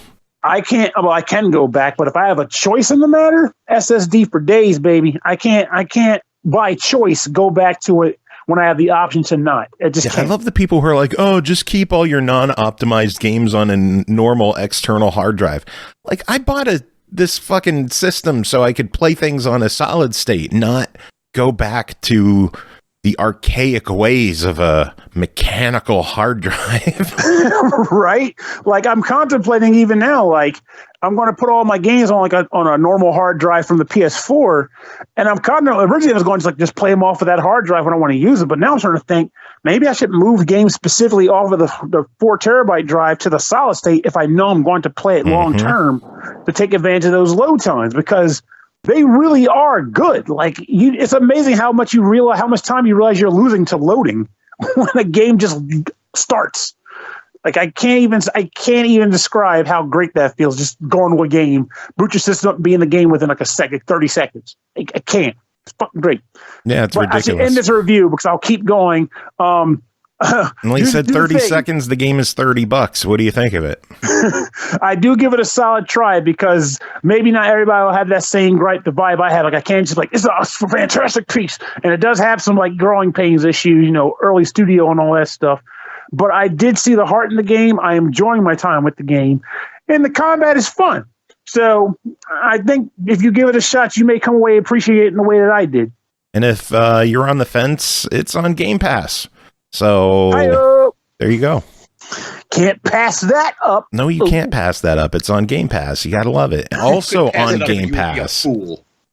I can go back, but if I have a choice in the matter, SSD for days, baby. I can't by choice go back to it when I have the option to not. I love the people who are like, oh, just keep all your non-optimized games on a normal external hard drive. Like, I bought this fucking system so I could play things on a solid state, not go back to the archaic ways of a mechanical hard drive. Right? Like, I'm contemplating even now, like, I'm going to put all my games on on a normal hard drive from the PS4, and I'm originally I was going to just play them off of that hard drive when I want to use it, but now I'm starting to think maybe I should move games specifically off of the 4 terabyte drive to the solid state if I know I'm going to play it long term to take advantage of those load times, because they really are good. Like, it's amazing how much time you realize you're losing to loading when a game just starts. Like, I can't even describe how great that feels. Just going to a game, boot your system up, be in the game within like a second, 30 seconds. I can't. It's fucking great. Yeah, it's ridiculous. I should end this review because I'll keep going. Well, he said 30 seconds. The game is $30. What do you think of it? I do give it a solid try because maybe not everybody will have that same the vibe I have. Like I can't just like it's a fantastic piece, and it does have some like growing pains issues, early studio and all that stuff. But I did see the heart in the game. I am enjoying my time with the game, and the combat is fun. So I think if you give it a shot, you may come away appreciating it in the way that I did. And if you're on the fence, it's on Game Pass. So there you go. Can't pass that up. No, you can't pass that up. It's on Game Pass. You got to love it. Also on Game Pass.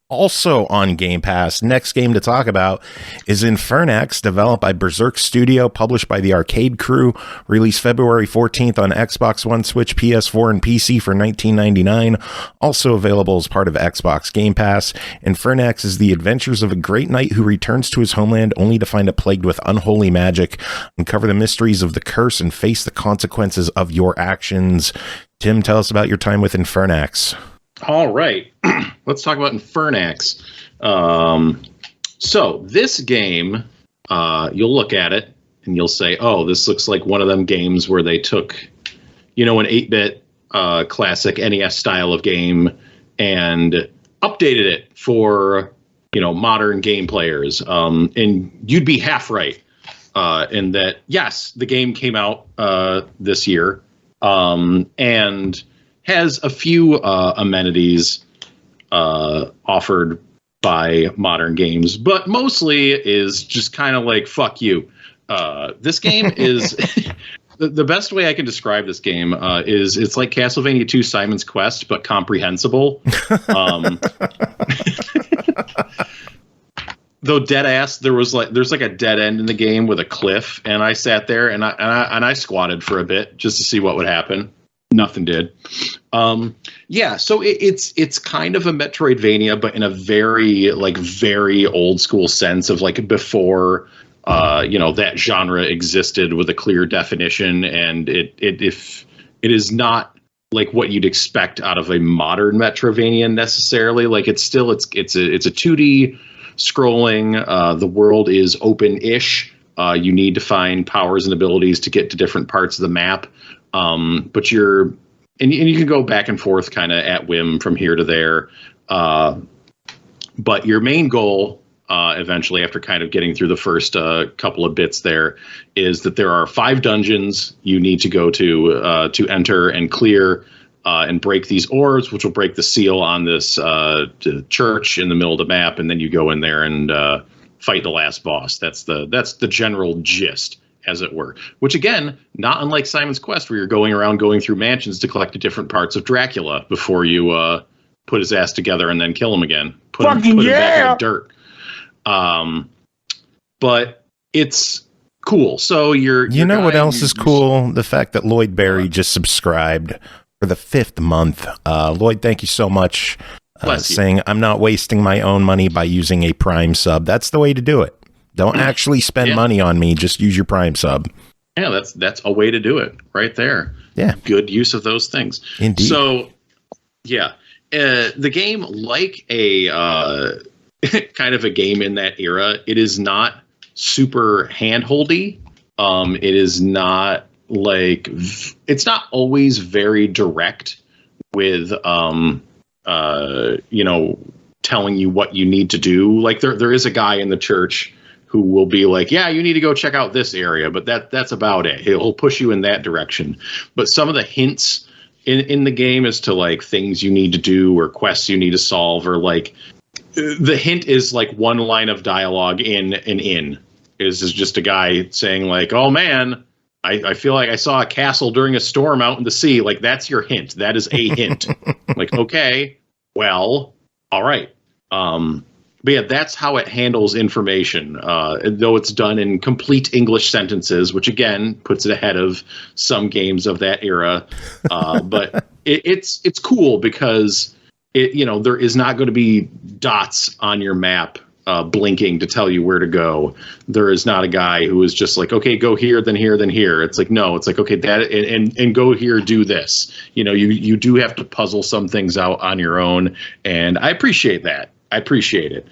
Also on Game Pass, next game to talk about is Infernax, developed by Berzerk Studio, published by the Arcade Crew, released February 14th on Xbox One, Switch, PS4, and PC for $19.99. Also available as part of Xbox Game Pass. Infernax is the adventures of a great knight who returns to his homeland only to find it plagued with unholy magic, uncover the mysteries of the curse, and face the consequences of your actions. Tim, tell us about your time with Infernax. All right, let's talk about Infernax. So this game, you'll look at it and you'll say, oh, this looks like one of them games where they took, an 8-bit classic NES style of game and updated it for, modern game players. And you'd be half right in that, yes, the game came out this year and has a few amenities offered by modern games, but mostly is just kind of like, fuck you. This game is the best way I can describe this game is it's like Castlevania 2 Simon's Quest, but comprehensible. Though dead ass, there's like a dead end in the game with a cliff, and I sat there and I squatted for a bit just to see what would happen. Nothing did. So it's kind of a Metroidvania, but in a very old school sense of like before, that genre existed with a clear definition. And it is not like what you'd expect out of a modern Metroidvania necessarily. Like it's a 2D scrolling. The world is open-ish. You need to find powers and abilities to get to different parts of the map. But you can go back and forth kind of at whim from here to there. But your main goal, eventually, after kind of getting through the first couple of bits there, is that there are 5 dungeons you need to go to enter and clear and break these orbs, which will break the seal on this church in the middle of the map. And then you go in there and fight the last boss. That's the general gist, as it were, which again, not unlike Simon's Quest, where you're going through mansions to collect the different parts of Dracula before you put his ass together and then kill him again. Put him back in the dirt. But it's cool. So you know what else is cool? The fact that Lloyd Berry just subscribed for the 5th month. Lloyd, thank you so much. Saying I'm not wasting my own money by using a Prime sub. That's the way to do it. Don't actually spend money on me. Just use your Prime sub. Yeah, that's a way to do it right there. Yeah. Good use of those things. Indeed. So, yeah. The game, like a kind of a game in that era, it is not super hand-holdy. It is not like... It's not always very direct with, telling you what you need to do. Like, there is a guy in the church who will be like, yeah, you need to go check out this area, but that's about it. He'll push you in that direction. But some of the hints in the game as to like things you need to do or quests you need to solve, or like the hint is like one line of dialogue in an inn is just a guy saying like, oh man, I feel like I saw a castle during a storm out in the sea. Like, that's your hint. That is a hint. Like, okay, well, all right. But yeah, that's how it handles information, though it's done in complete English sentences, which again puts it ahead of some games of that era. But it's cool because there is not going to be dots on your map blinking to tell you where to go. There is not a guy who is just like, okay, go here, then here, then here. It's like, no, it's like, okay, that and go here, do this. You do have to puzzle some things out on your own, and I appreciate that. I appreciate it.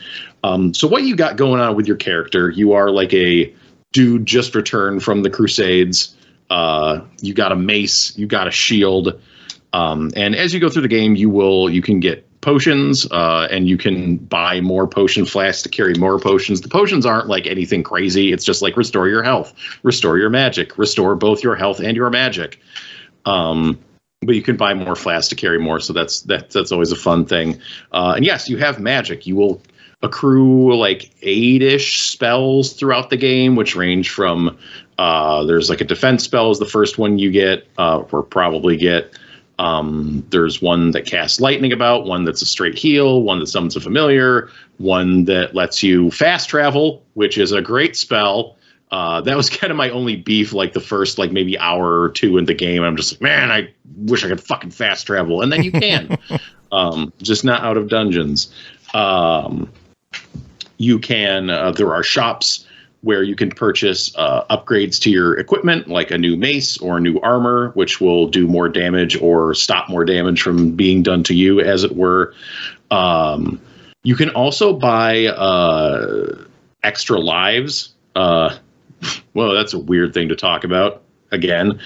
So what you got going on with your character, you are like a dude just returned from the Crusades. You got a mace, you got a shield, and as you go through the game, you can get potions, and you can buy more potion flasks to carry more potions. The potions aren't like anything crazy. It's just like restore your health, restore your magic, restore both your health and your magic. But you can buy more flasks to carry more, so that's always a fun thing. And yes, you have magic. You will accrue like 8-ish spells throughout the game, which range from there's like a defense spell is the first one you get, or probably get. There's one that casts lightning about, one that's a straight heal, one that summons a familiar, one that lets you fast travel, which is a great spell. That was kind of my only beef, like the first like maybe hour or two in the game. I'm just like, man, I wish I could fucking fast travel. And then you can, just not out of dungeons. You can, there are shops where you can purchase upgrades to your equipment, like a new mace or a new armor, which will do more damage or stop more damage from being done to you, as it were. You can also buy extra lives. Well, that's a weird thing to talk about again.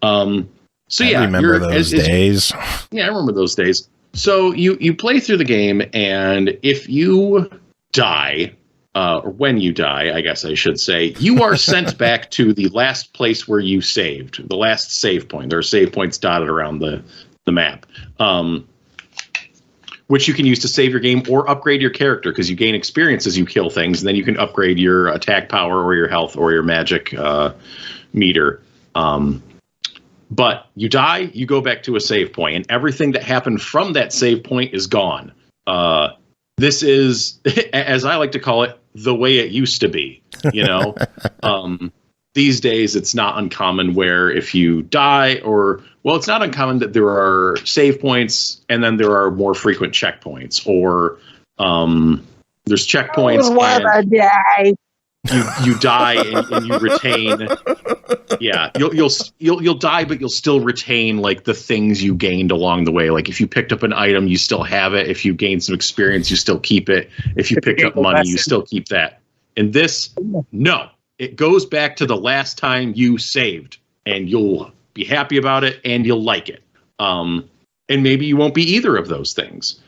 So yeah, I remember those days. Yeah, I remember those days. So you play through the game, and if you die, or when you die, I guess I should say, you are sent back to the last place where you saved, the last save point. There are save points dotted around the map, which you can use to save your game or upgrade your character, because you gain experience as you kill things, and then you can upgrade your attack power or your health or your magic meter. But you die, you go back to a save point, and everything that happened from that save point is gone. This is, as I like to call it, the way it used to be, you know? These days, it's not uncommon where if you die it's not uncommon that there are save points and then there are more frequent checkpoints, or there's checkpoints and you die and you retain. Yeah, you'll die, but you'll still retain like the things you gained along the way. Like if you picked up an item, you still have it. If you gained some experience, you still keep it. If you picked up money, you still keep that. And this, no. It goes back to the last time you saved, and you'll be happy about it, and you'll like it. And maybe you won't be either of those things.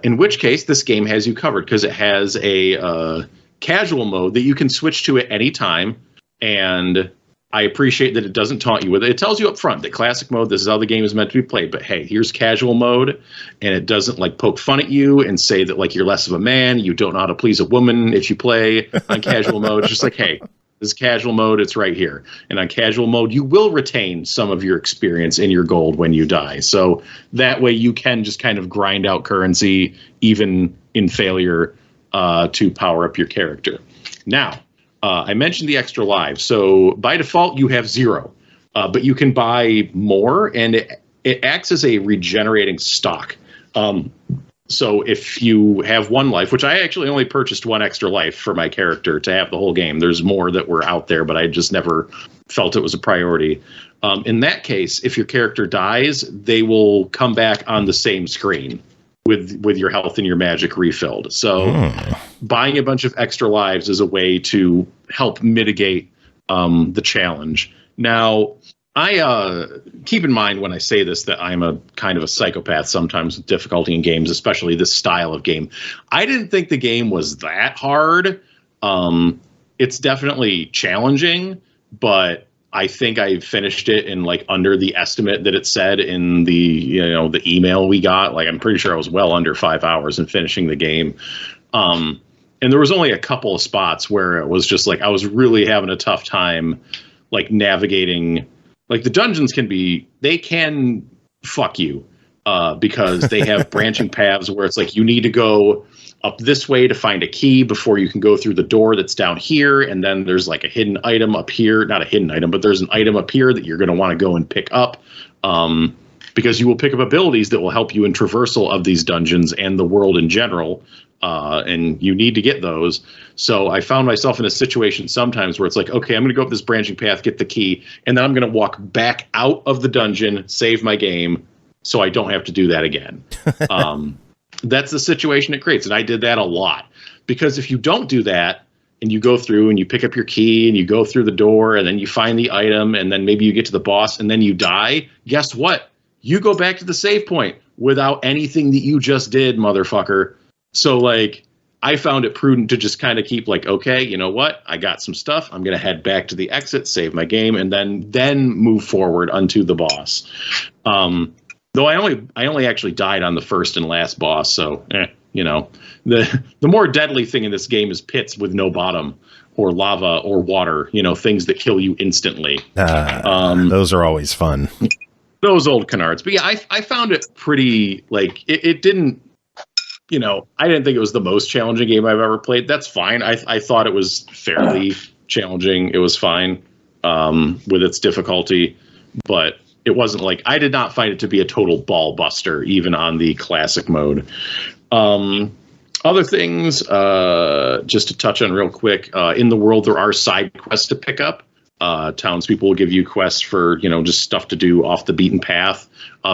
In which case, this game has you covered, because it has a casual mode that you can switch to at any time. And I appreciate that it doesn't taunt you with it. It tells you up front that classic mode, this is how the game is meant to be played. But hey, here's casual mode, and it doesn't like poke fun at you and say that like you're less of a man, you don't know how to please a woman if you play on casual mode. It's just like, hey, this is casual mode, it's right here. And on casual mode, you will retain some of your experience and your gold when you die. So that way you can just kind of grind out currency, even in failure, to power up your character. Now, I mentioned the extra lives. So by default, you have 0, but you can buy more, and it acts as a regenerating stock. So if you have 1 life, which I actually only purchased 1 extra life for my character to have the whole game. There's more that were out there, but I just never felt it was a priority. In that case, if your character dies, they will come back on the same screen with your health and your magic refilled. So buying a bunch of extra lives is a way to help mitigate the challenge. Now, I keep in mind when I say this that I'm a kind of a psychopath sometimes with difficulty in games, especially this style of game. I didn't think the game was that hard. It's definitely challenging, but I think I finished it in like under the estimate that it said in the the email we got. Like I'm pretty sure I was well under 5 hours in finishing the game. And there was only a couple of spots where it was just like I was really having a tough time like navigating. Like the dungeons can fuck you because they have branching paths where it's like you need to go up this way to find a key before you can go through the door that's down here. And then there's like a hidden item up here, not a hidden item, but there's an item up here that you're going to want to go and pick up because you will pick up abilities that will help you in traversal of these dungeons and the world in general. And you need to get those. So I found myself in a situation sometimes where it's like, okay, I'm going to go up this branching path, get the key, and then I'm going to walk back out of the dungeon, save my game, so I don't have to do that again. That's the situation it creates. And I did that a lot because if you don't do that, and you go through and you pick up your key and you go through the door and then you find the item and then maybe you get to the boss and then you die, guess what? You go back to the save point without anything that you just did, motherfucker. So, like, I found it prudent to just kind of keep like, okay, you know what? I got some stuff. I'm going to head back to the exit, save my game, and then move forward unto the boss. Though I only actually died on the first and last boss, so you know, the more deadly thing in this game is pits with no bottom, or lava, or water. You know, things that kill you instantly. Those are always fun. Those old canards. But yeah, I found it pretty, like, it didn't, you know, I didn't think it was the most challenging game I've ever played. That's fine. I thought it was fairly challenging. It was fine with its difficulty, but it wasn't like, I did not find it to be a total ball buster, even on the classic mode. Other things, just to touch on real quick, in the world, there are side quests to pick up. Townspeople will give you quests for, you know, just stuff to do off the beaten path.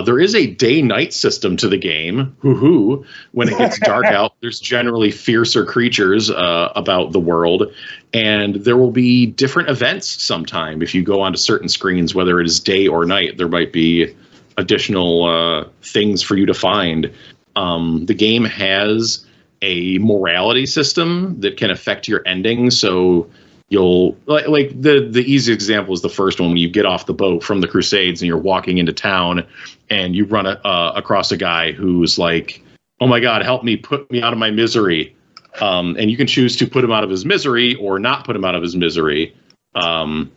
There is a day-night system to the game. Hoo-hoo. When it gets dark out, there's generally fiercer creatures about the world. And there will be different events sometime. If you go onto certain screens, whether it is day or night, there might be additional things for you to find. The game has a morality system that can affect your ending. So you'll like the easy example is the first one when you get off the boat from the Crusades and you're walking into town and you run across a guy who's like, oh my God, help me, put me out of my misery. And you can choose to put him out of his misery or not put him out of his misery. And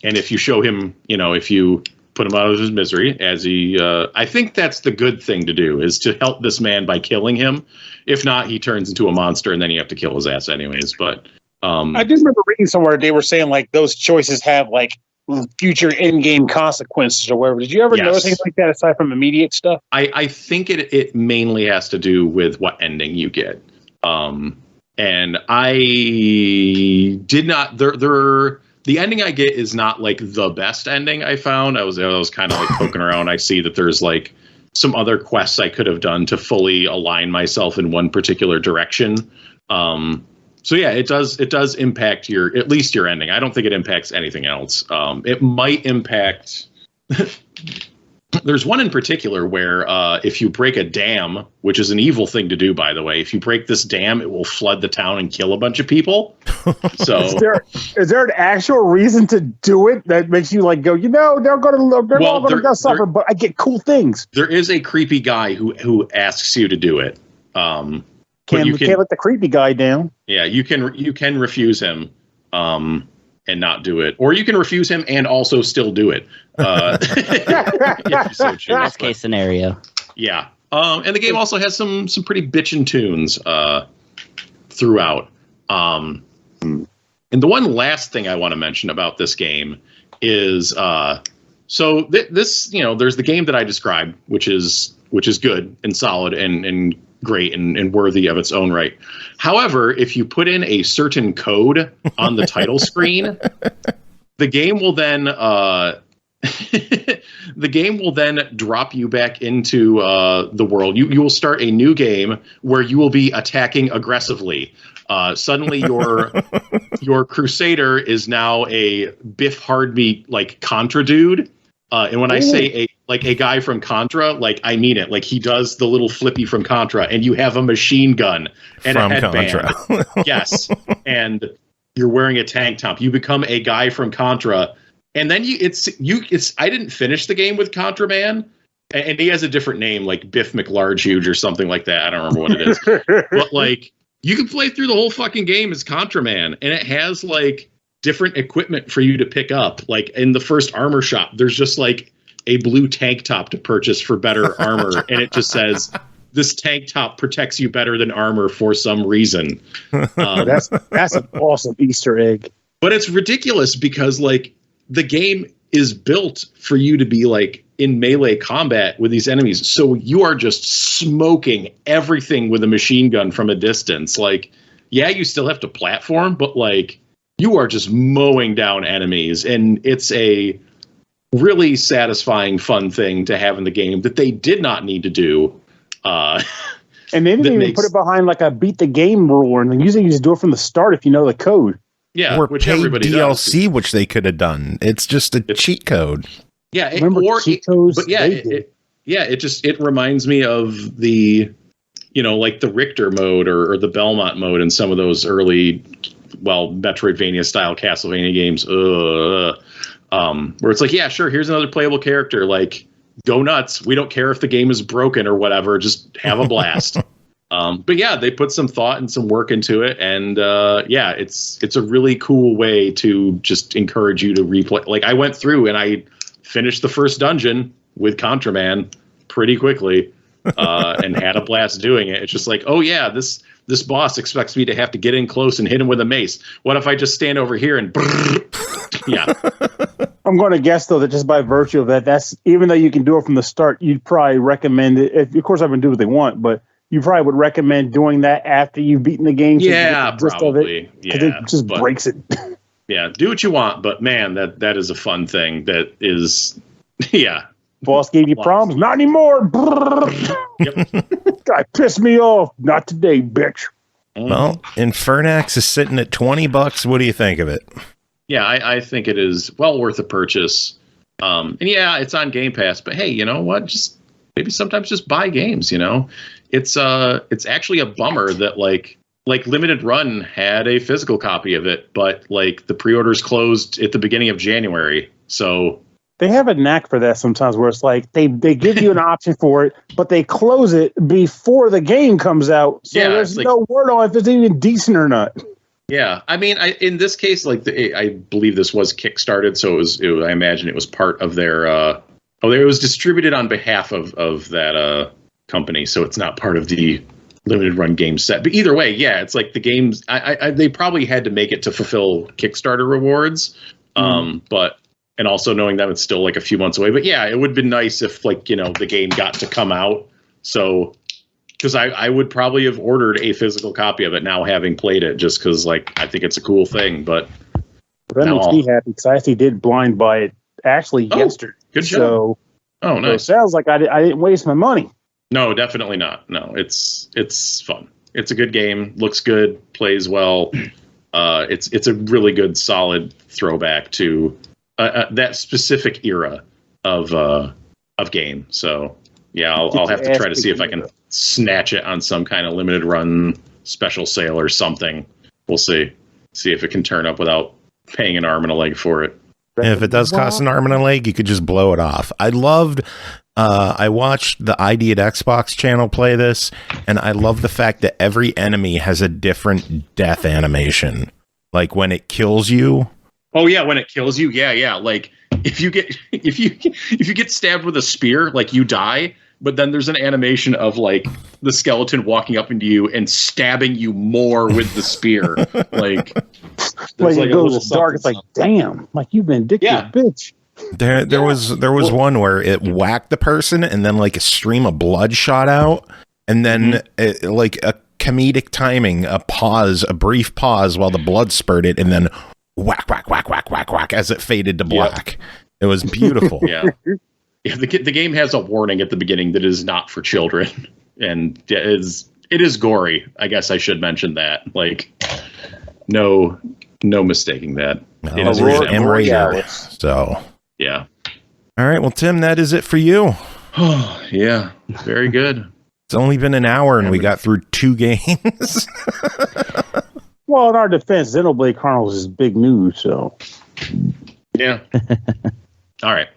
if you show him, you know, if you put him out of his misery as he, I think that's the good thing to do, is to help this man by killing him. If not, he turns into a monster and then you have to kill his ass anyways. But I just remember reading somewhere they were saying like those choices have like future in-game consequences or whatever. Did you ever notice anything like that aside from immediate stuff? I think it mainly has to do with what ending you get. And I did not the ending I get is not like the best ending I found. I was kind of like poking around. I see that there's like some other quests I could have done to fully align myself in one particular direction. So yeah, it does impact at least your ending. I don't think it impacts anything else. It might impact. There's one in particular where if you break a dam, which is an evil thing to do, by the way, if you break this dam, it will flood the town and kill a bunch of people. So is there an actual reason to do it that makes you like go, you know, they're all going to suffer, but I get cool things. There is a creepy guy who asks you to do it. Can't let the creepy guy down. Yeah, you can refuse him. And not do it, or you can refuse him and also still do it. Best case scenario. Yeah, and the game also has some pretty bitchin' tunes throughout. And the one last thing I want to mention about this game is this, you know, there's the game that I described, which is good and solid and great and worthy of its own right. However, if you put in a certain code on the title screen, the game will then drop you back into the world. You will start a new game where you will be attacking aggressively. Suddenly your crusader is now a Biff Hardmeat like Contra dude. And when I say a guy from Contra, like I mean it. Like he does the little flippy from Contra, and you have a machine gun and a headband. Yes, and you're wearing a tank top. You become a guy from Contra, and then I didn't finish the game with Contra Man, and he has a different name, like Biff McLarge or something like that. I don't remember what it is, but like you can play through the whole fucking game as Contra Man, and it has like different equipment for you to pick up. Like in the first armor shop, there's just like a blue tank top to purchase for better armor. And it just says, this tank top protects you better than armor for some reason. That's an awesome Easter egg. But it's ridiculous because like the game is built for you to be like in melee combat with these enemies. So you are just smoking everything with a machine gun from a distance. Like, yeah, you still have to platform, but like, you are just mowing down enemies, and it's a really satisfying, fun thing to have in the game that they did not need to do. And they didn't even put it behind like a beat the game rule or anything. Usually you just do it from the start if you know the code. Yeah, or which paid everybody DLC, does. which they could have done. It's just a cheat code. Yeah, cheat codes? but yeah, it reminds me of the, like the Richter mode or the Belmont mode in some of those early, Metroidvania style Castlevania games. Where it's like, yeah, sure, here's another playable character. Like, go nuts. We don't care if the game is broken or whatever. Just have a blast. But yeah, they put some thought and some work into it, and it's a really cool way to just encourage you to replay. Like, I went through and I finished the first dungeon with Contraman pretty quickly, and had a blast doing it. It's just like, oh yeah, this boss expects me to have to get in close and hit him with a mace. What if I just stand over here and yeah. I'm going to guess though that just by virtue of that's even though you can do it from the start, you'd probably recommend it. Of course, everyone do what they want, but you probably would recommend doing that after you've beaten the game. Yeah, probably. Because it just breaks it. Yeah, do what you want, but man, that is a fun thing. That is, yeah. Boss gave you problems, not anymore. Yep. Guy pissed me off. Not today, bitch. Well, Infernax is sitting at $20. What do you think of it? Yeah, I think it is well worth a purchase. And yeah, it's on Game Pass, but hey, you know what? Just maybe sometimes just buy games, It's actually a bummer that like Limited Run had a physical copy of it, but like the pre-orders closed at the beginning of January. So they have a knack for that sometimes where it's like they give you an option for it, but they close it before the game comes out. So there's no word on if it's even decent or not. Yeah, I mean, in this case, like I believe this was Kickstarted, so I imagine it was part of their. It was distributed on behalf of that company, so it's not part of the limited run game set. But either way, yeah, it's like the games. They probably had to make it to fulfill Kickstarter rewards, but and also knowing that it's still like a few months away. But yeah, it would have been nice if the game got to come out. So. Because I would probably have ordered a physical copy of it now, having played it, just because I think it's a cool thing. But that makes me happy because I actually did blind buy it yesterday. Good job. So, nice. So it sounds like I didn't waste my money. No, definitely not. No, it's fun. It's a good game. Looks good. Plays well. It's a really good, solid throwback to that specific era of game. So yeah, I'll have to try to see if I can snatch it on some kind of limited run special sale or something. We'll see if it can turn up without paying an arm and a leg for it. And if it does cost an arm and a leg, you could just blow it off. I watched the ID at Xbox channel play this, and I love the fact that every enemy has a different death animation. Like when it kills you. Oh yeah, when it kills you, yeah. Like if you get stabbed with a spear, like you die. But then there's an animation of like the skeleton walking up into you and stabbing you more with the spear. Like it goes dark. It's like, damn, like you've been addicted, bitch. There was one where it whacked the person and then like a stream of blood shot out, and then like a comedic timing, a brief pause while the blood spurted, and then whack whack whack whack whack whack as it faded to black. It was beautiful. Yeah. Yeah, the game has a warning at the beginning that is not for children, and it is gory. I guess I should mention that. Like, no mistaking that. No, it is M-rated. So yeah. All right, well, Tim, that is it for you. Oh yeah, very good. It's only been an hour, and we got through 2 games. Well, in our defense, Xenoblade Chronicles is big news. So yeah. All right.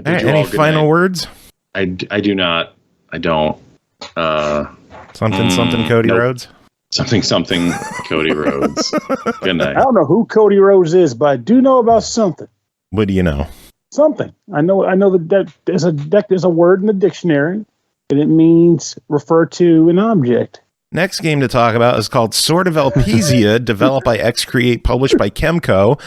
Any final words? I do not. I don't. Something Cody Rhodes? Something Cody Rhodes. Good night. I don't know who Cody Rhodes is, but I do know about something. What do you know? Something. I know that there's a word in the dictionary, and it means refer to an object. Next game to talk about is called Sword of Elpisia, developed by EXE-CREATE, published by KEMCO,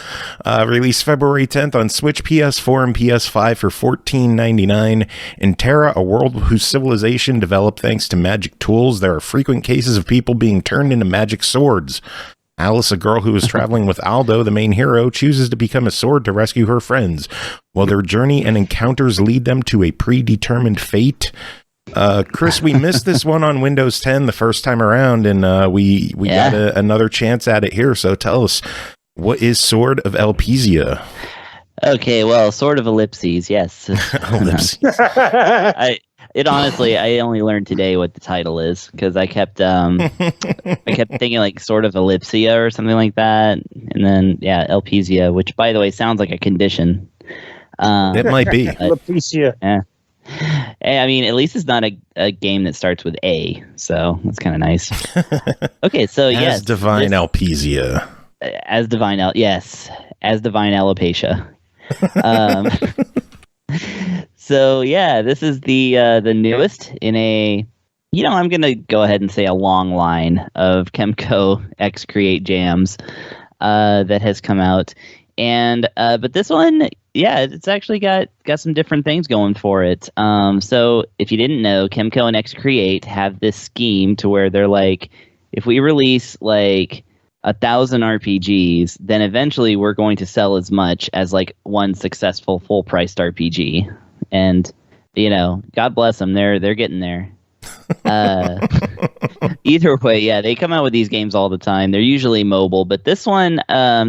released February 10th on Switch, PS4, and PS5 for $14.99. In Terra, a world whose civilization developed thanks to magic tools, there are frequent cases of people being turned into magic swords. Alice, a girl who is traveling with Aldo, the main hero, chooses to become a sword to rescue her friends. While their journey and encounters lead them to a predetermined fate, Chris, we missed this one on Windows 10 the first time around, and we got another chance at it here. So tell us, what is Sword of Elpisia? Okay, well, Sword of Ellipses, yes. Ellipses. Honestly, I only learned today what the title is because I kept thinking like Sword of Elpisia or something like that, and then Elpisia, which by the way sounds like a condition. It might be. Elpisia. Yeah. I mean, at least it's not a game that starts with A, so that's kind of nice. Okay, so yes, Divine Elpisia. As Divine Alopecia. So yeah, this is the newest in a, I'm gonna go ahead and say a long line of KEMCO EXE-CREATE jams that has come out, and but this one, it's actually got some different things going for it. So if you didn't know, KEMCO and EXE-CREATE have this scheme to where they're like, if we release like 1,000 RPGs, then eventually we're going to sell as much as like one successful full-priced RPG. And God bless them, they're getting there. Either way, they come out with these games all the time. They're usually mobile, but this one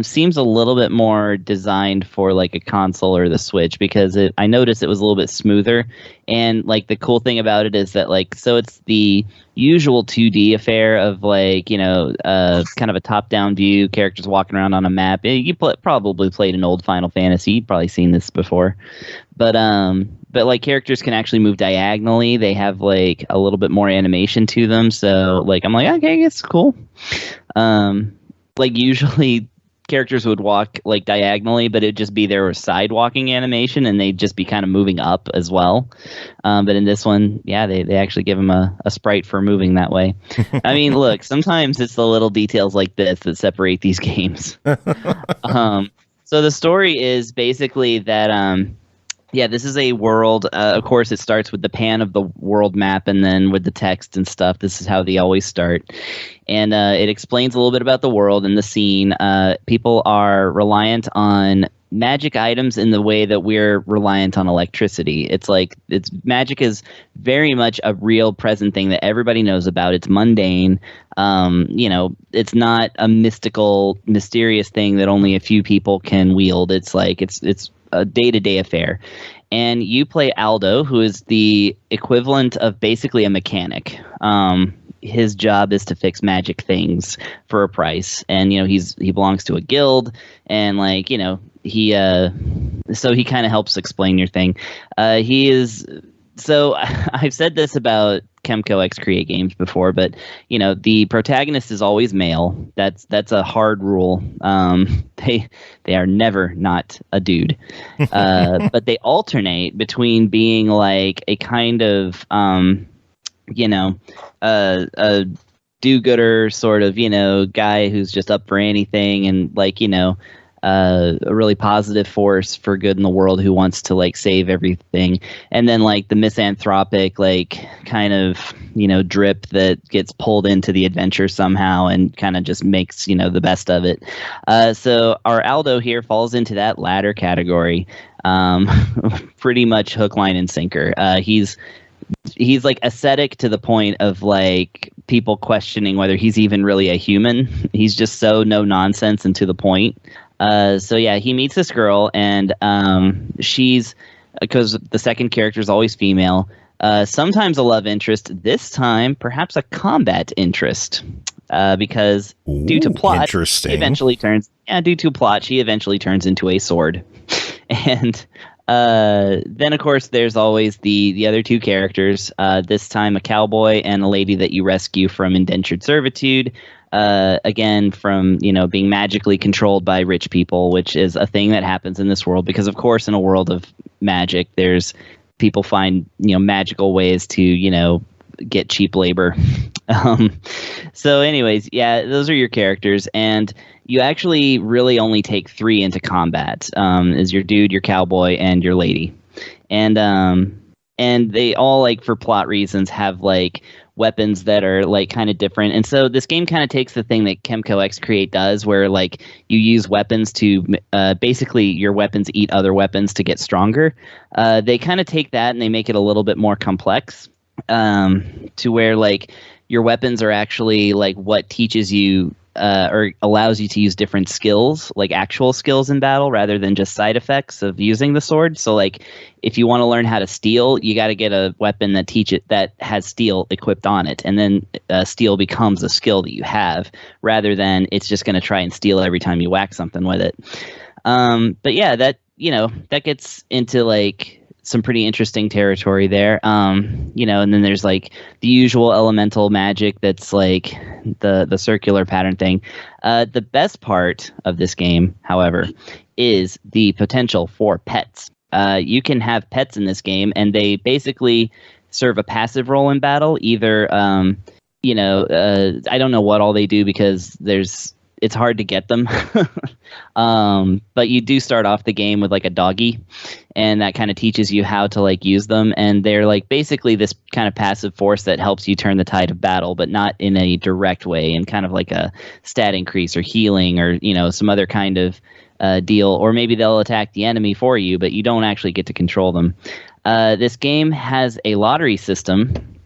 seems a little bit more designed for like a console or the Switch, because I noticed it was a little bit smoother. And like the cool thing about it is that so it's the usual 2D affair of like kind of a top-down view, characters walking around on a map. You probably played an old Final Fantasy. You've probably seen this before, but like characters can actually move diagonally. They have like a little bit more animation to them. So like I'm like, okay, it's cool. Like usually characters would walk like diagonally, but it'd just be their side walking animation, and they'd just be kind of moving up as well. But in this one, they actually give them a sprite for moving that way. I mean, look, sometimes it's the little details like this that separate these games. So the story is basically that this is a world. Of course, it starts with the pan of the world map and then with the text and stuff. This is how they always start. And it explains a little bit about the world and the scene. People are reliant on magic items in the way that we're reliant on electricity. Magic is very much a real present thing that everybody knows about. It's mundane. It's not a mystical, mysterious thing that only a few people can wield. It's a day-to-day affair. And you play Aldo, who is the equivalent of basically a mechanic. His job is to fix magic things for a price. And, he belongs to a guild, and so he kind of helps explain your thing. So I've said this about KEMCO EXE-CREATE games before, but the protagonist is always male. That's a hard rule. They are never not a dude, but they alternate between being like a kind of a do-gooder sort of guy who's just up for anything, and a really positive force for good in the world who wants to like save everything, and then like the misanthropic kind of drip that gets pulled into the adventure somehow and kind of just makes the best of it. So our Aldo here falls into that latter category, pretty much hook, line, and sinker. He's like ascetic to the point of like people questioning whether he's even really a human. He's just so no nonsense and to the point. He meets this girl, and she's, because the second character is always female, sometimes a love interest, this time perhaps a combat interest, because due to plot, she eventually turns into a sword. And then of course there's always the other two characters, this time a cowboy and a lady that you rescue from indentured servitude. Again, from being magically controlled by rich people, which is a thing that happens in this world, because of course in a world of magic, there's people find magical ways to get cheap labor. So anyways, those are your characters, and you actually really only take 3 into combat. Is your dude, your cowboy, and your lady, and they all, like, for plot reasons, have like weapons that are like kind of different. And so this game kind of takes the thing that KEMCO EXE-CREATE does, where like you use weapons to basically your weapons eat other weapons to get stronger. They kind of take that and they make it a little bit more complex. to where like your weapons are actually like what teaches you or allows you to use different skills, like actual skills in battle, rather than just side effects of using the sword. So like if you want to learn how to steal, you got to get a weapon that has steel equipped on it, and then steel becomes a skill that you have, rather than it's just going to try and steal every time you whack something with it. But yeah, that gets into like some pretty interesting territory there. And then there's like the usual elemental magic that's like the circular pattern thing. The best part of this game, however, is the potential for pets. You can have pets in this game, and they basically serve a passive role in battle. Either, I don't know what all they do because it's hard to get them. But you do start off the game with like a doggy, and that kind of teaches you how to like use them. And they're like basically this kind of passive force that helps you turn the tide of battle, but not in a direct way, and kind of like a stat increase or healing or, some other kind of deal. Or maybe they'll attack the enemy for you, but you don't actually get to control them. This game has a lottery system,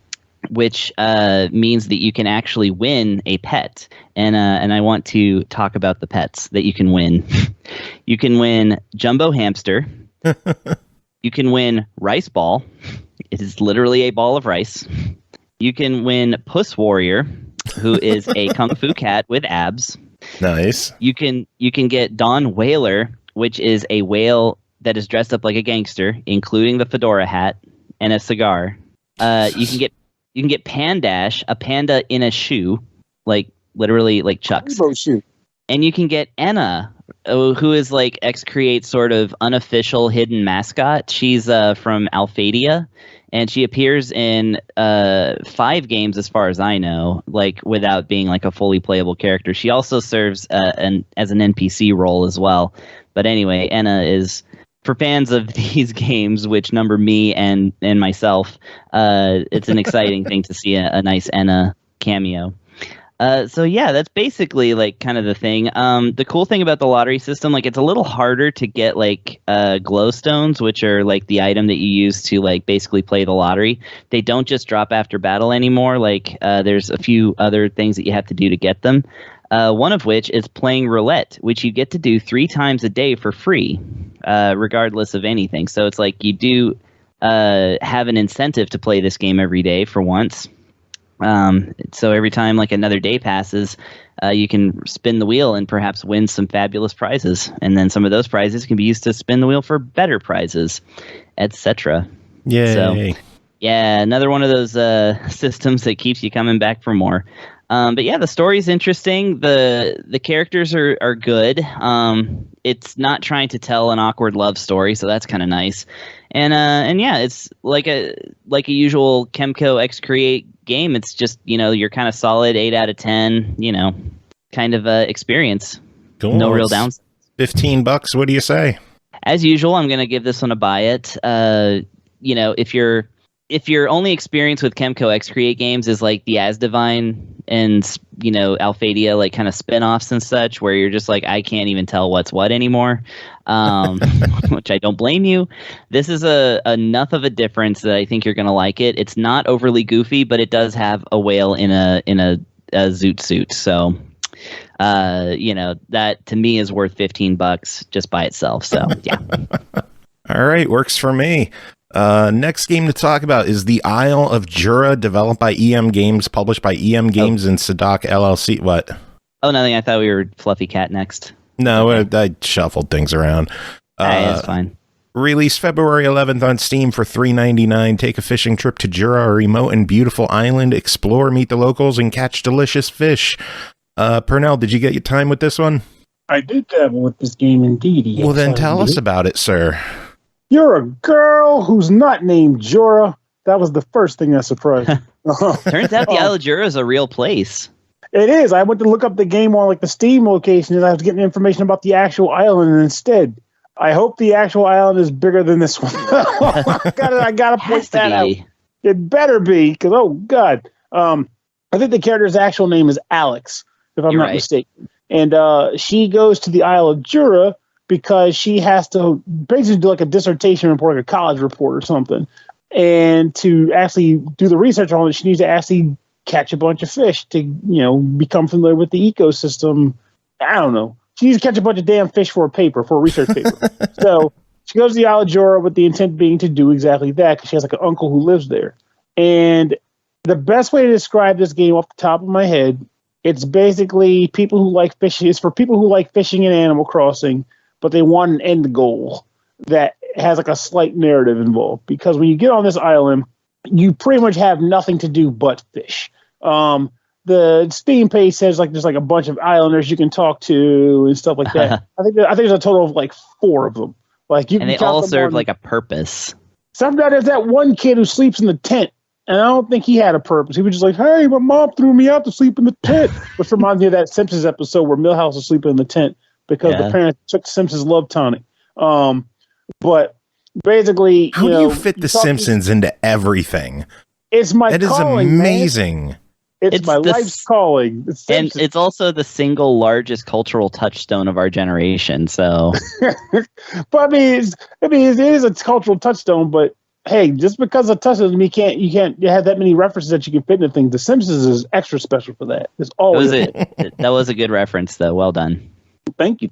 which means that you can actually win a pet. And I want to talk about the pets that you can win. You can win Jumbo Hamster. You can win Rice Ball. It is literally a ball of rice. You can win Puss Warrior, who is a kung fu cat with abs. Nice. You can get Don Whaler, which is a whale that is dressed up like a gangster, including the fedora hat and a cigar. You can get Pandash, a panda in a shoe, like literally like Chuck's. Shoe. And you can get Enna, who is like EXE-CREATE sort of unofficial hidden mascot. She's from Alphadia, and she appears in 5 games as far as I know, like without being like a fully playable character. She also serves as an NPC role as well. But anyway, Enna is, for fans of these games, which number me and myself, it's an exciting thing to see a nice Enna cameo. So yeah, that's basically like kind of the thing. The cool thing about the lottery system, like it's a little harder to get like glowstones, which are like the item that you use to like basically play the lottery. They don't just drop after battle anymore. Like there's a few other things that you have to do to get them. One of which is playing roulette, which you get to do 3 times a day for free, regardless of anything. So it's like you do have an incentive to play this game every day for once. So every time like another day passes, you can spin the wheel and perhaps win some fabulous prizes. And then some of those prizes can be used to spin the wheel for better prizes, etc. Yay. So, yeah, another one of those systems that keeps you coming back for more. But yeah, the story's interesting. The characters are good. It's not trying to tell an awkward love story, so that's kind of nice. And yeah, it's like a usual KEMCO EXE-CREATE game. It's just, your kind of solid 8 out of 10, kind of experience. Cool. No real downsides. $15. What do you say? As usual, I'm going to give this one a buy it. If your only experience with KEMCO EXE-CREATE games is like the Asdivine and Alphadia, like kind of spin-offs and such, where you're just like, I can't even tell what's what anymore, which I don't blame you. This is enough of a difference that I think you're gonna like it. It's not overly goofy, but it does have a whale in a zoot suit. So that to me is worth $15 just by itself. So yeah. All right, works for me. Next game to talk about is The Isle of Jura, developed by EM Games, published by EM Games and Sedoc LLC. What? Oh, nothing. I thought we were Fluffy Cat next. No, I shuffled things around. That's fine. Released February 11th on Steam for $3.99. Take a fishing trip to Jura, a remote and beautiful island. Explore, meet the locals, and catch delicious fish. Pernell, did you get your time with this one? I did dabble with this game indeed. Yes, well, then tell us about it, sir. You're a girl who's not named Jura. That was the first thing that surprised me. Turns out the Isle of Jura is a real place. It is. I went to look up the game on like the Steam location, and I was getting information about the actual island instead. I hope the actual island is bigger than this one. I gotta point that out. It better be, because oh god. I think the character's actual name is Alex, if I'm not mistaken. And she goes to the Isle of Jura because she has to basically do like a dissertation report, like a college report or something. And to actually do the research on it, she needs to actually catch a bunch of fish to, become familiar with the ecosystem. I don't know. She needs to catch a bunch of damn fish for a research paper. So she goes to the Isle of Jura with the intent being to do exactly that, because she has like an uncle who lives there. And the best way to describe this game off the top of my head, it's basically people who like fishing. It's for people who like fishing in Animal Crossing, but they want an end goal that has like a slight narrative involved. Because when you get on this island, you pretty much have nothing to do but fish. The Steam page says like there's like a bunch of islanders you can talk to and stuff like that. I think there's a total of like 4 of them. Like you, and they all serve like a purpose. Sometimes there's that one kid who sleeps in the tent, and I don't think he had a purpose. He was just like, "Hey, my mom threw me out to sleep in the tent," which reminds me of that Simpsons episode where Milhouse was sleeping in the tent because the parents took Simpsons love tonic. But basically, how do you fit the Simpsons into everything? It's my calling. That is amazing. Man. It's my life's calling. And it's also the single largest cultural touchstone of our generation. So, but it is a cultural touchstone. But hey, just because of touchstone, you can't have that many references that you can fit into things. The Simpsons is extra special for that. It's always that was a good reference, though. Well done. Thank you.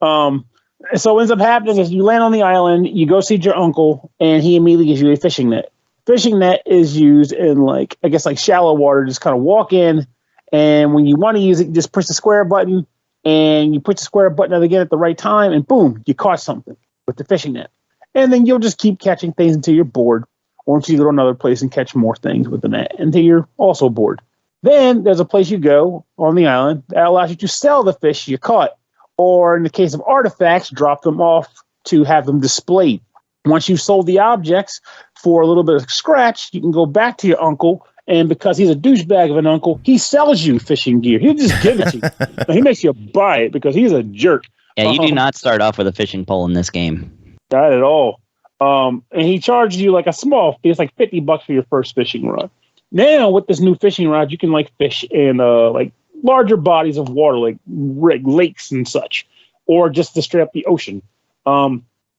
So what ends up happening is you land on the island, you go see your uncle, and he immediately gives you a fishing net. Fishing net is used in like shallow water. Just kind of walk in, and when you want to use it, you just push the square button, and you push the square button again at the right time, and boom, you caught something with the fishing net. And then you'll just keep catching things until you're bored, or until you go to another place and catch more things with the net until you're also bored. Then there's a place you go on the island that allows you to sell the fish you caught, or in the case of artifacts, drop them off to have them displayed. Once you've sold the objects for a little bit of scratch, you can go back to your uncle, and because he's a douchebag of an uncle, he sells you fishing gear. He'll just give it to you. Now, he makes you buy it because he's a jerk. Yeah, you do not start off with a fishing pole in this game. Not at all. And he charges you like a small fee. It's like $50 for your first fishing rod. Now, with this new fishing rod, you can like fish in like larger bodies of water, like lakes and such, or just to straight up the ocean.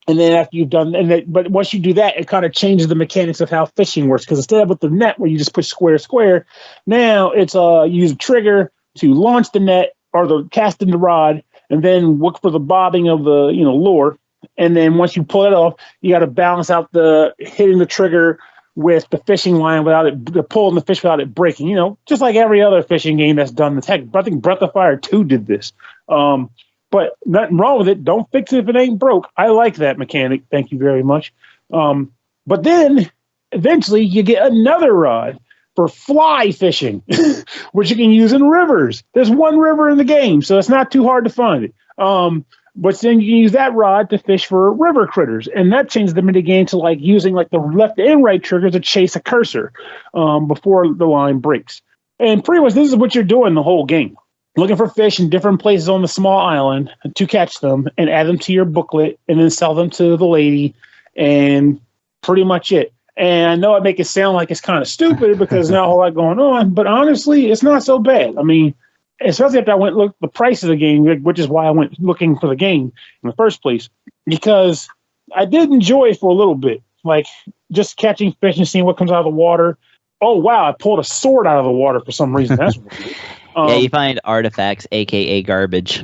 And then after you've done, but once you do that, it kind of changes the mechanics of how fishing works. Because instead of with the net where you just push square, now it's you use a trigger to launch the net or the cast in the rod, and then look for the bobbing of the lure. And then once you pull it off, you got to balance out the hitting the trigger with the fishing line without it pulling the fish without it breaking. Just like every other fishing game that's done this. Heck, I think Breath of Fire 2 did this. But nothing wrong with it. Don't fix it if it ain't broke. I like that mechanic. Thank you very much. But then eventually you get another rod for fly fishing, which you can use in rivers. There's one river in the game, so it's not too hard to find it. But then you can use that rod to fish for river critters. And that changes the minigame to like using like the left and right trigger to chase a cursor before the line breaks. And pretty much this is what you're doing the whole game. Looking for fish in different places on the small island to catch them and add them to your booklet and then sell them to the lady, and pretty much it. And I know I make it sound like it's kind of stupid because there's not a whole lot going on, but honestly, it's not so bad. I mean, especially after I went look the price of the game, which is why I went looking for the game in the first place, because I did enjoy it for a little bit, like just catching fish and seeing what comes out of the water. Oh, wow, I pulled a sword out of the water for some reason. That's weird. Yeah, you find artifacts, a.k.a. garbage.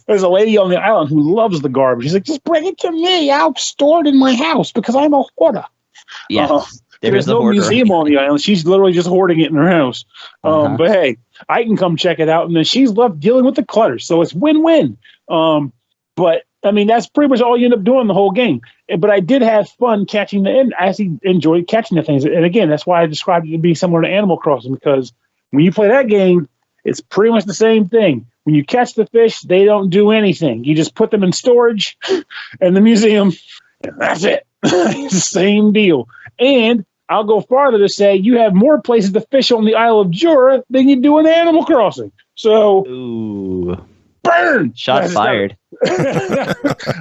There's a lady on the island who loves the garbage. She's like, just bring it to me. I'll store it in my house because I'm a hoarder. Yeah, there's no museum on the island. She's literally just hoarding it in her house. But hey, I can come check it out. And then she's left dealing with the clutter. So it's win-win. But I mean, that's pretty much all you end up doing the whole game. But I did have fun catching I actually enjoyed catching the things. And again, that's why I described it to be similar to Animal Crossing, because when you play that game, it's pretty much the same thing. When you catch the fish, they don't do anything. You just put them in storage in the museum, and that's it. It's the same deal. And I'll go farther to say you have more places to fish on the Isle of Jura than you do in Animal Crossing. So, ooh. Burn! Shots fired.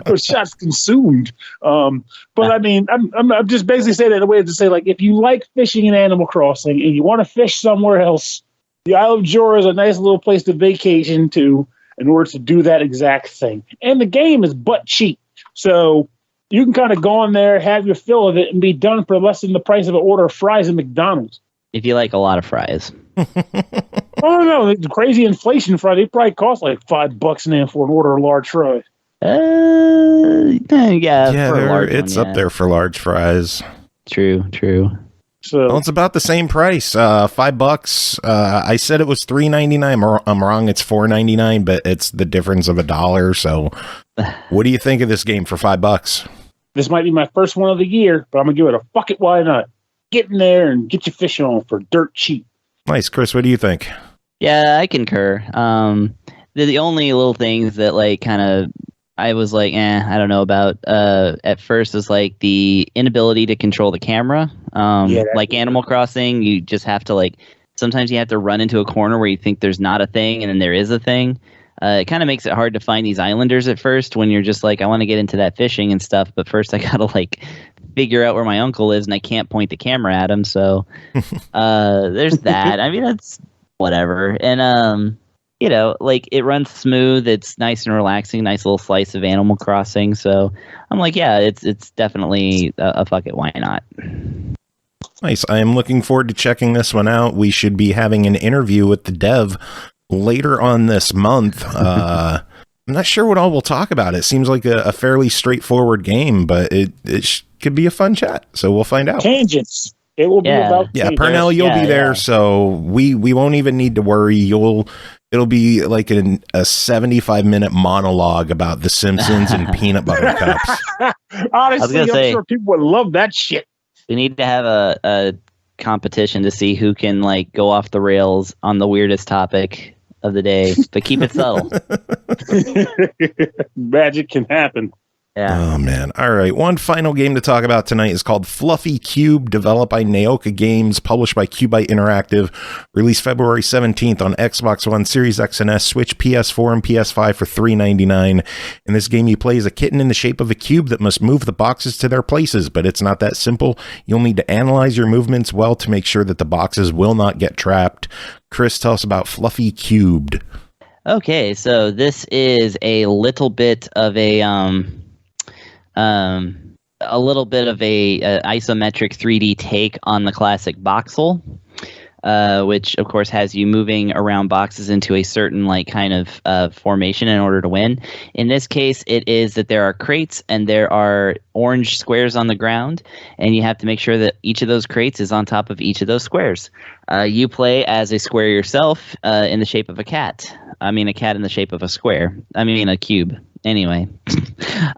Or shots consumed. But I mean, I'm just basically saying that in a way to say, like, if you like fishing in Animal Crossing and you want to fish somewhere else, the Isle of Jura is a nice little place to vacation to in order to do that exact thing. And the game is butt cheap. So You can kind of go in there, have your fill of it, and be done for less than the price of an order of fries at McDonald's. If you like a lot of fries. Oh no, the crazy inflation fry, they probably cost like $5 now for an order of large fries. Yeah, for a large it's one, up there for large fries. True. So Well, it's about the same price, $5. I said it was $3.99. I'm wrong. It's $4.99, but it's the difference of $1. So, what do you think of this game for $5? this might be my first one of the year, but I'm gonna give it a fuck it, why not? Get in there and get your fish on for dirt cheap. Nice, Chris. What do you think? Yeah, I concur. The only little things that like kind of I was like, I don't know about at first is like the inability to control the camera. Like Animal Crossing, you just have to like sometimes you have to run into a corner where you think there's not a thing and then there is a thing. It kind of makes it hard to find these islanders at first when you're just like, I want to get into that fishing and stuff, but first I gotta like figure out where my uncle lives and I can't point the camera at him. So there's that. I mean, that's whatever. And you know, like it runs smooth. It's nice and relaxing. Nice little slice of Animal Crossing. So I'm like, yeah, it's definitely a fuck it. Why not? Nice. I am looking forward to checking this one out. We should be having an interview with the dev later on this month. I'm not sure what all we'll talk about. It seems like a fairly straightforward game, but it could be a fun chat. So we'll find out. Tangents. It will be about tangents. Pernell, you'll be there, so we won't even need to worry. It'll be like a 75-minute monologue about The Simpsons and peanut butter cups. Honestly, I'm sure people would love that shit. We need to have a competition to see who can like go off the rails on the weirdest topic of the day, but keep it subtle. Magic can happen. Yeah. Oh, man. All right. One final game to talk about tonight is called Fluffy Cube, developed by Naoka Games, published by QUByte Interactive, released February 17th on Xbox One, Series X and S, Switch, PS4, and PS5 for $3.99. In this game, you play as a kitten in the shape of a cube that must move the boxes to their places, but it's not that simple. You'll need to analyze your movements well to make sure that the boxes will not get trapped. Chris, tell us about Fluffy Cubed. Okay, so this is a little bit of a isometric 3D take on the classic voxel, which of course has you moving around boxes into a certain like kind of formation in order to win. In this case, it is that there are crates and there are orange squares on the ground, and you have to make sure that each of those crates is on top of each of those squares. You play as a square yourself in the shape of a cat. I mean, a cat in the shape of a square. I mean, a cube. Anyway,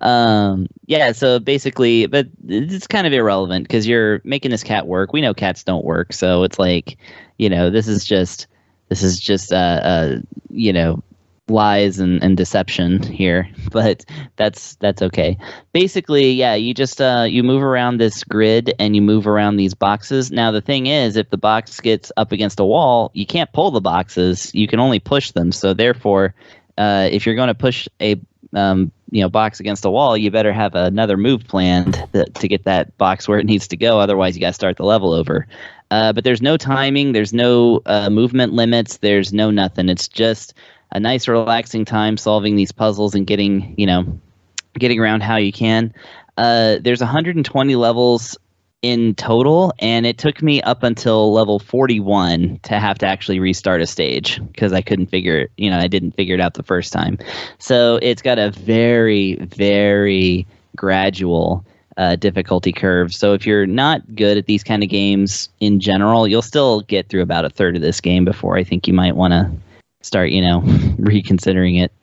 so basically, but it's kind of irrelevant because you're making this cat work. We know cats don't work, so it's like, you know, this is just lies and deception here, but that's okay. Basically, you just you move around this grid and you move around these boxes. Now the thing is, if the box gets up against a wall, you can't pull the boxes, you can only push them. So therefore, if you're going to push a box against a wall, you better have another move planned to get that box where it needs to go. Otherwise, you got to start the level over. But there's no timing, there's no movement limits, there's no nothing. It's just a nice, relaxing time solving these puzzles and getting around how you can. There's 120 levels in total, and it took me up until level 41 to have to actually restart a stage because I didn't figure it out the first time. So it's got a very, very gradual difficulty curve. So if you're not good at these kind of games in general, you'll still get through about a third of this game before I think you might want to start, reconsidering it.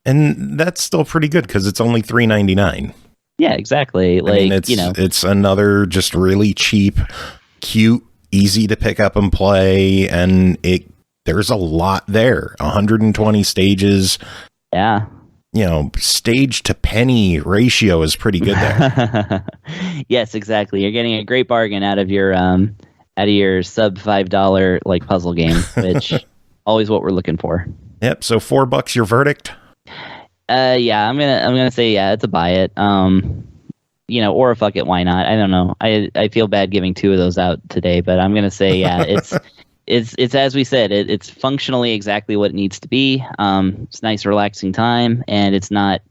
And that's still pretty good because it's only $3.99. Yeah, exactly. It's another just really cheap, cute, easy to pick up and play, and there's a lot there. 120 stages. Yeah. Stage to penny ratio is pretty good there. Yes, exactly. You're getting a great bargain out of your sub $5 like puzzle game, which always what we're looking for. Yep. So $4 your verdict. I'm gonna say it's a buy it. Or a fuck it, why not? I don't know. I feel bad giving two of those out today, but I'm gonna say it's as we said, it's functionally exactly what it needs to be. It's a nice, relaxing time, and it's not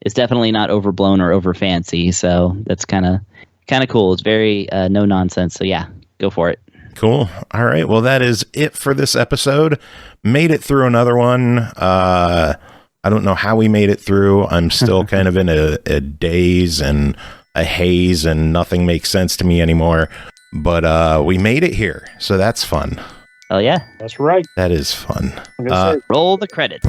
it's definitely not overblown or over fancy. So that's kind of cool. It's very no nonsense. So yeah, go for it. Cool. All right. Well, that is it for this episode. Made it through another one. I don't know how we made it through. I'm still kind of in a daze and a haze, and nothing makes sense to me anymore. But we made it here, so that's fun. Oh yeah, that's right. That is fun. Roll the credits.